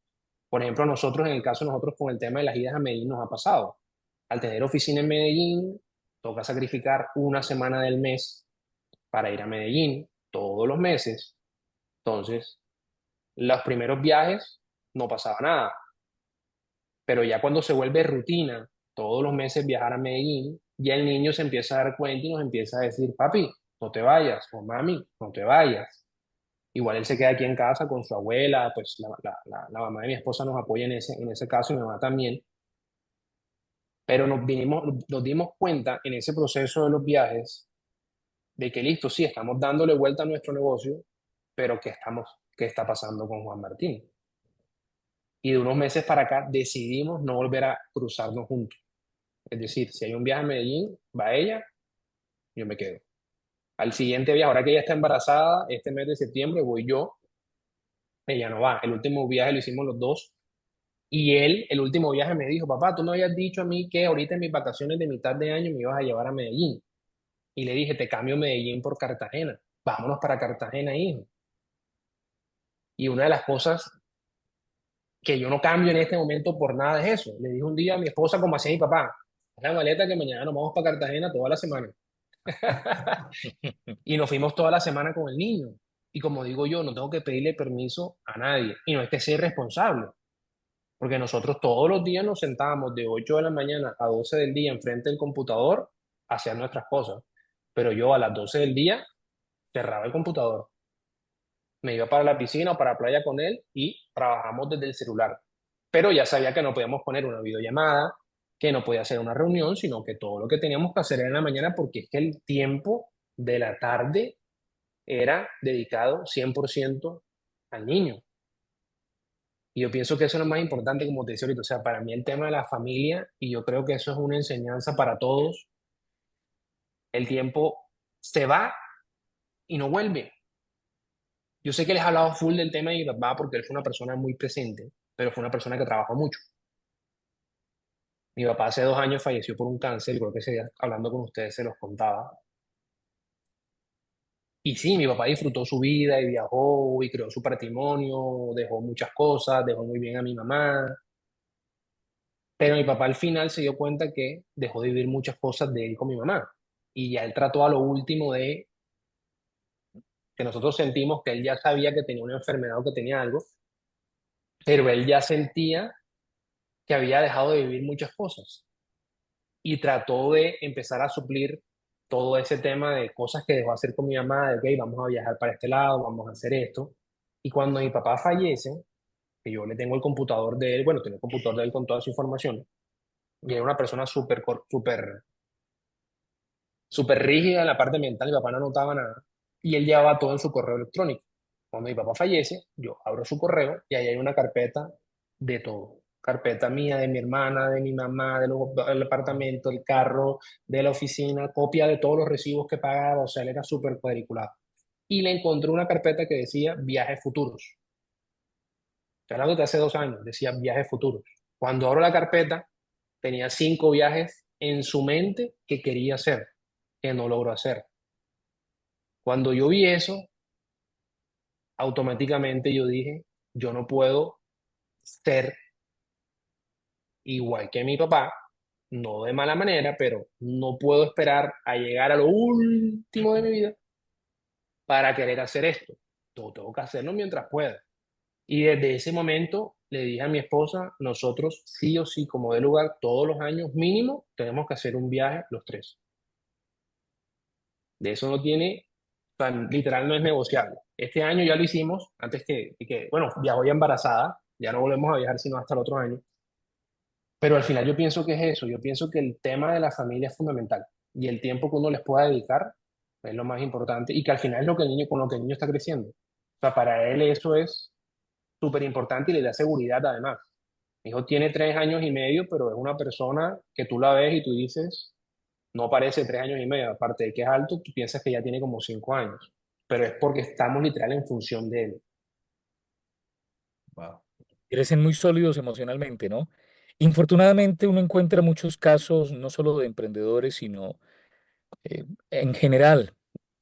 Por ejemplo, nosotros, en el caso de nosotros con el tema de las idas a Medellín, nos ha pasado. Al tener oficina en Medellín, toca sacrificar una semana del mes para ir a Medellín todos los meses. Entonces, los primeros viajes no pasaba nada, pero ya cuando se vuelve rutina todos los meses viajar a Medellín, ya el niño se empieza a dar cuenta y nos empieza a decir, papi, no te vayas, o mami, no te vayas. Igual él se queda aquí en casa con su abuela, pues la mamá de mi esposa nos apoya en ese caso y mi mamá también, pero nos dimos cuenta en ese proceso de los viajes de que listo, sí, estamos dándole vuelta a nuestro negocio, pero ¿qué está pasando con Juan Martín? Y de unos meses para acá decidimos no volver a cruzarnos juntos. Es decir, si hay un viaje a Medellín, va ella, yo me quedo. Al siguiente viaje, ahora que ella está embarazada, este mes de septiembre voy yo, ella no va. El último viaje lo hicimos los dos. Y él, el último viaje, me dijo, papá, tú me habías dicho a mí que ahorita en mis vacaciones de mitad de año me ibas a llevar a Medellín. Y le dije, te cambio Medellín por Cartagena. Vámonos para Cartagena, hijo. Y una de las cosas que yo no cambio en este momento por nada es eso. Le dije un día a mi esposa, como hacía mi papá, haz la maleta que mañana nos vamos para Cartagena toda la semana. Y nos fuimos toda la semana con el niño. Y como digo yo, no tengo que pedirle permiso a nadie. Y no es que sea irresponsable, porque nosotros todos los días nos sentábamos de 8 de la mañana a 12 del día enfrente del computador a hacer nuestras cosas. Pero yo a las 12 del día cerraba el computador, me iba para la piscina o para la playa con él y trabajamos desde el celular. Pero ya sabía que no podíamos poner una videollamada, que no podía hacer una reunión, sino que todo lo que teníamos que hacer era en la mañana porque es que el tiempo de la tarde era dedicado 100% al niño. Y yo pienso que eso es lo más importante, como te decía ahorita, o sea, para mí el tema de la familia, y yo creo que eso es una enseñanza para todos, el tiempo se va y no vuelve. Yo sé que les he hablado full del tema de mi papá porque él fue una persona muy presente, pero fue una persona que trabajó mucho. Mi papá hace 2 años falleció por un cáncer, y creo que ese día, hablando con ustedes se los contaba. Y sí, mi papá disfrutó su vida y viajó y creó su patrimonio, dejó muchas cosas, dejó muy bien a mi mamá, pero mi papá al final se dio cuenta que dejó de vivir muchas cosas de él con mi mamá. Y ya él trató a lo último de que nosotros sentimos que él ya sabía que tenía una enfermedad o que tenía algo, pero él ya sentía que había dejado de vivir muchas cosas y trató de empezar a suplir todo ese tema de cosas que dejó hacer con mi mamá, de que vamos a viajar para este lado, vamos a hacer esto. Y cuando mi papá fallece, que yo le tengo el computador de él, bueno, tengo el computador de él con toda su información, y era una persona súper rígida en la parte mental, mi papá no anotaba nada, y él llevaba todo en su correo electrónico. Cuando mi papá fallece, yo abro su correo y ahí hay una carpeta de todo. Carpeta mía, de mi hermana, de mi mamá, del apartamento, el carro, de la oficina, copia de todos los recibos que pagaba, o sea, él era súper cuadriculado. Y le encontré una carpeta que decía viajes futuros. Estoy hablando de hace 2 años, decía viajes futuros. Cuando abro la carpeta, tenía 5 viajes en su mente que quería hacer, que no logró hacer. Cuando yo vi eso, automáticamente yo dije, yo no puedo ser igual que mi papá, no de mala manera, pero no puedo esperar a llegar a lo último de mi vida para querer hacer esto. Yo tengo que hacerlo mientras pueda. Y desde ese momento le dije a mi esposa, nosotros sí o sí, como de lugar, todos los años mínimo, tenemos que hacer un viaje los tres. De eso no tiene, o sea, literal no es negociable. Este año ya lo hicimos, antes bueno, viajó ya embarazada, ya no volvemos a viajar sino hasta el otro año. Pero al final yo pienso que es eso, yo pienso que el tema de la familia es fundamental y el tiempo que uno les pueda dedicar es lo más importante y que al final es lo que el niño, con lo que el niño está creciendo. O sea, para él eso es súper importante y le da seguridad además. Mi hijo tiene 3 años y medio, pero es una persona que tú la ves y tú dices, no parece 3 años y medio, aparte de que es alto, tú piensas que ya tiene como 5 años, pero es porque estamos literal en función de él. Wow. Crecen muy sólidos emocionalmente, ¿no? Infortunadamente uno encuentra muchos casos, no solo de emprendedores, sino en general,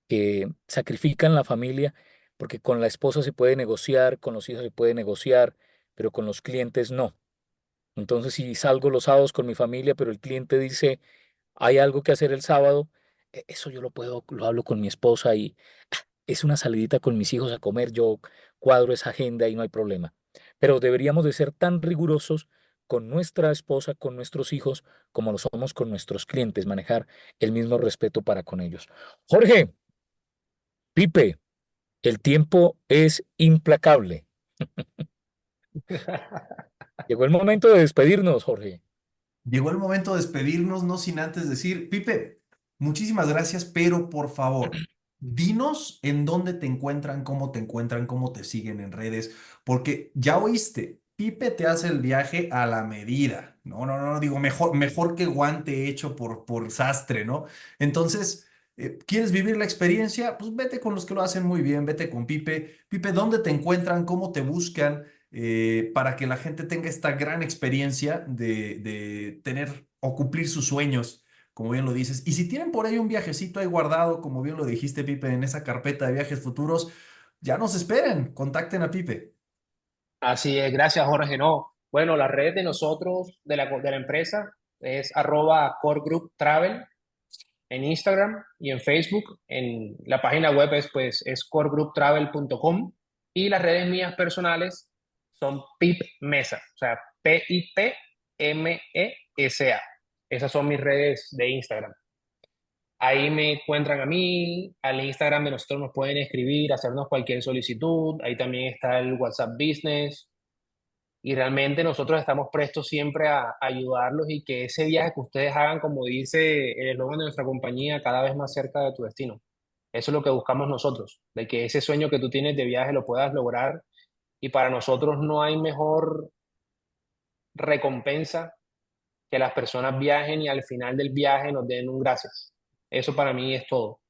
que sacrifican la familia, porque con la esposa se puede negociar, con los hijos se puede negociar, pero con los clientes no. Entonces, si salgo los sábados con mi familia, pero el cliente dice, hay algo que hacer el sábado, eso yo lo hablo con mi esposa y es una salidita con mis hijos a comer, yo cuadro esa agenda y no hay problema. Pero deberíamos de ser tan rigurosos con nuestra esposa, con nuestros hijos, como lo somos con nuestros clientes, manejar el mismo respeto para con ellos. Jorge, Pipe, el tiempo es implacable. Llegó el momento de despedirnos, Jorge. Llegó el momento de despedirnos, no sin antes decir, Pipe, muchísimas gracias, pero por favor, dinos en dónde te encuentran, cómo te siguen en redes, porque ya oíste, Pipe te hace el viaje a la medida. No, no, no, digo, mejor que guante hecho por sastre, ¿no? Entonces, ¿quieres vivir la experiencia? Pues vete con los que lo hacen muy bien, vete con Pipe. Pipe, ¿dónde te encuentran? ¿Cómo te buscan? Para que la gente tenga esta gran experiencia de tener o cumplir sus sueños, como bien lo dices. Y si tienen por ahí un viajecito ahí guardado, como bien lo dijiste, Pipe, en esa carpeta de viajes futuros, ya nos esperen, contacten a Pipe. Así es, gracias Jorge. No, bueno, la red de nosotros, de la empresa, es @Core Group Travel en Instagram y en Facebook. En la página web es coregrouptravel.com y las redes mías personales son Pip Mesa, o sea, PIPMESA. Esas son mis redes de Instagram. Ahí me encuentran a mí, al Instagram de nosotros nos pueden escribir, hacernos cualquier solicitud. Ahí también está el WhatsApp Business. Y realmente nosotros estamos prestos siempre a ayudarlos y que ese viaje que ustedes hagan, como dice el eslogan de nuestra compañía, cada vez más cerca de tu destino. Eso es lo que buscamos nosotros, de que ese sueño que tú tienes de viaje lo puedas lograr. Y para nosotros no hay mejor recompensa que las personas viajen y al final del viaje nos den un gracias. Eso para mí es todo.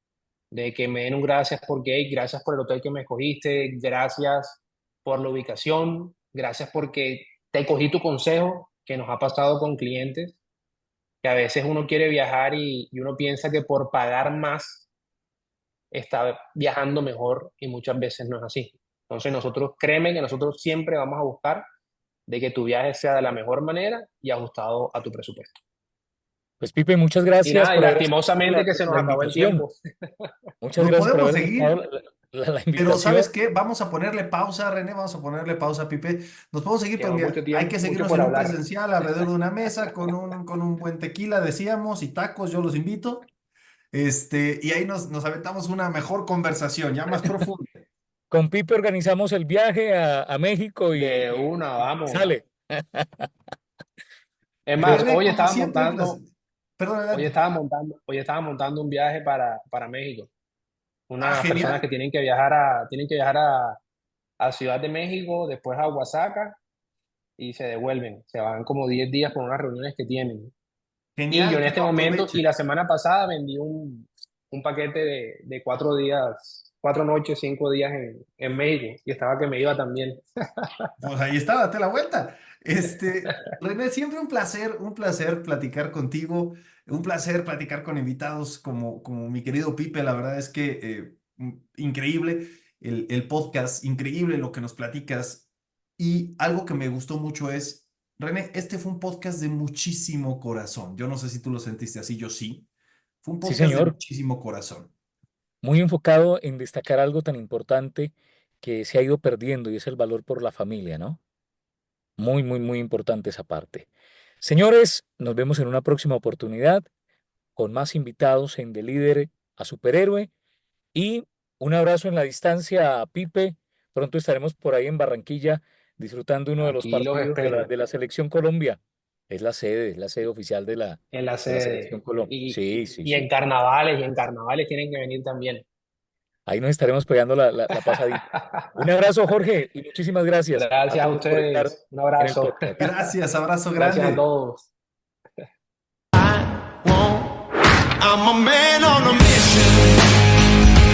De que me den un gracias porque, hey, gracias por el hotel que me escogiste, gracias por la ubicación, gracias porque te cogí tu consejo, que nos ha pasado con clientes, que a veces uno quiere viajar y uno piensa que por pagar más está viajando mejor y muchas veces no es así. Entonces nosotros, créeme que nosotros siempre vamos a buscar de que tu viaje sea de la mejor manera y ajustado a tu presupuesto. Pues Pipe, muchas Y gracias nada, y por haber aceptado lastimosamente que se nos la acabó el invitación. tiempo. Muchas Nos gracias por podemos haber aceptado seguir, la pero ¿sabes invitación. qué? Vamos a ponerle pausa, René, vamos a ponerle pausa, Pipe. Nos podemos seguir, pero Quedó mucho mira, hay tiempo, que mucho seguirnos por en un hablar. presencial alrededor de una mesa con un buen tequila, decíamos, y tacos, yo los invito. Y ahí nos aventamos una mejor conversación, ya más profunda. Con Pipe organizamos el viaje a México De y una, vamos. sale. Es más, René, como siempre, un placer. Perdón, adelante. hoy estaba montando un viaje para México. Ah, Unas personas genial, que tienen que viajar a Ciudad de México, después a Oaxaca y se devuelven. Se van como 10 días por unas reuniones que tienen. Y yo genial, en que este lo momento, y aprovechen. la semana pasada vendí un paquete de 4 días, 4 noches, 5 días en México. Y estaba que me iba también. Pues ahí está, date la vuelta. René, siempre un placer platicar contigo, un placer platicar con invitados como mi querido Pipe. La verdad es que increíble el podcast, increíble lo que nos platicas. Y algo que me gustó mucho es, René, este fue un podcast de muchísimo corazón. Yo no sé si tú lo sentiste así, yo sí. Fue un Sí, podcast de señor. muchísimo corazón. Muy enfocado en destacar algo tan importante que se ha ido perdiendo y es el valor por la familia, ¿no? Muy, muy, muy importante esa parte. Señores, nos vemos en una próxima oportunidad con más invitados en De Líder a Superhéroe y un abrazo en la distancia a Pipe. Pronto estaremos por ahí en Barranquilla disfrutando uno de los Aquí los partidos de espero de la Selección Colombia. Es la sede oficial en la de la Selección sede. Colombia. Sí, sí, Y sí. en carnavales tienen que venir también. Ahí nos estaremos pegando la pasadita. Un abrazo, Jorge, y muchísimas gracias a Gracias a todos por estar ustedes. Un en el abrazo. podcast. Gracias, abrazo Gracias a grande. todos. I won't. I'm a man on a mission.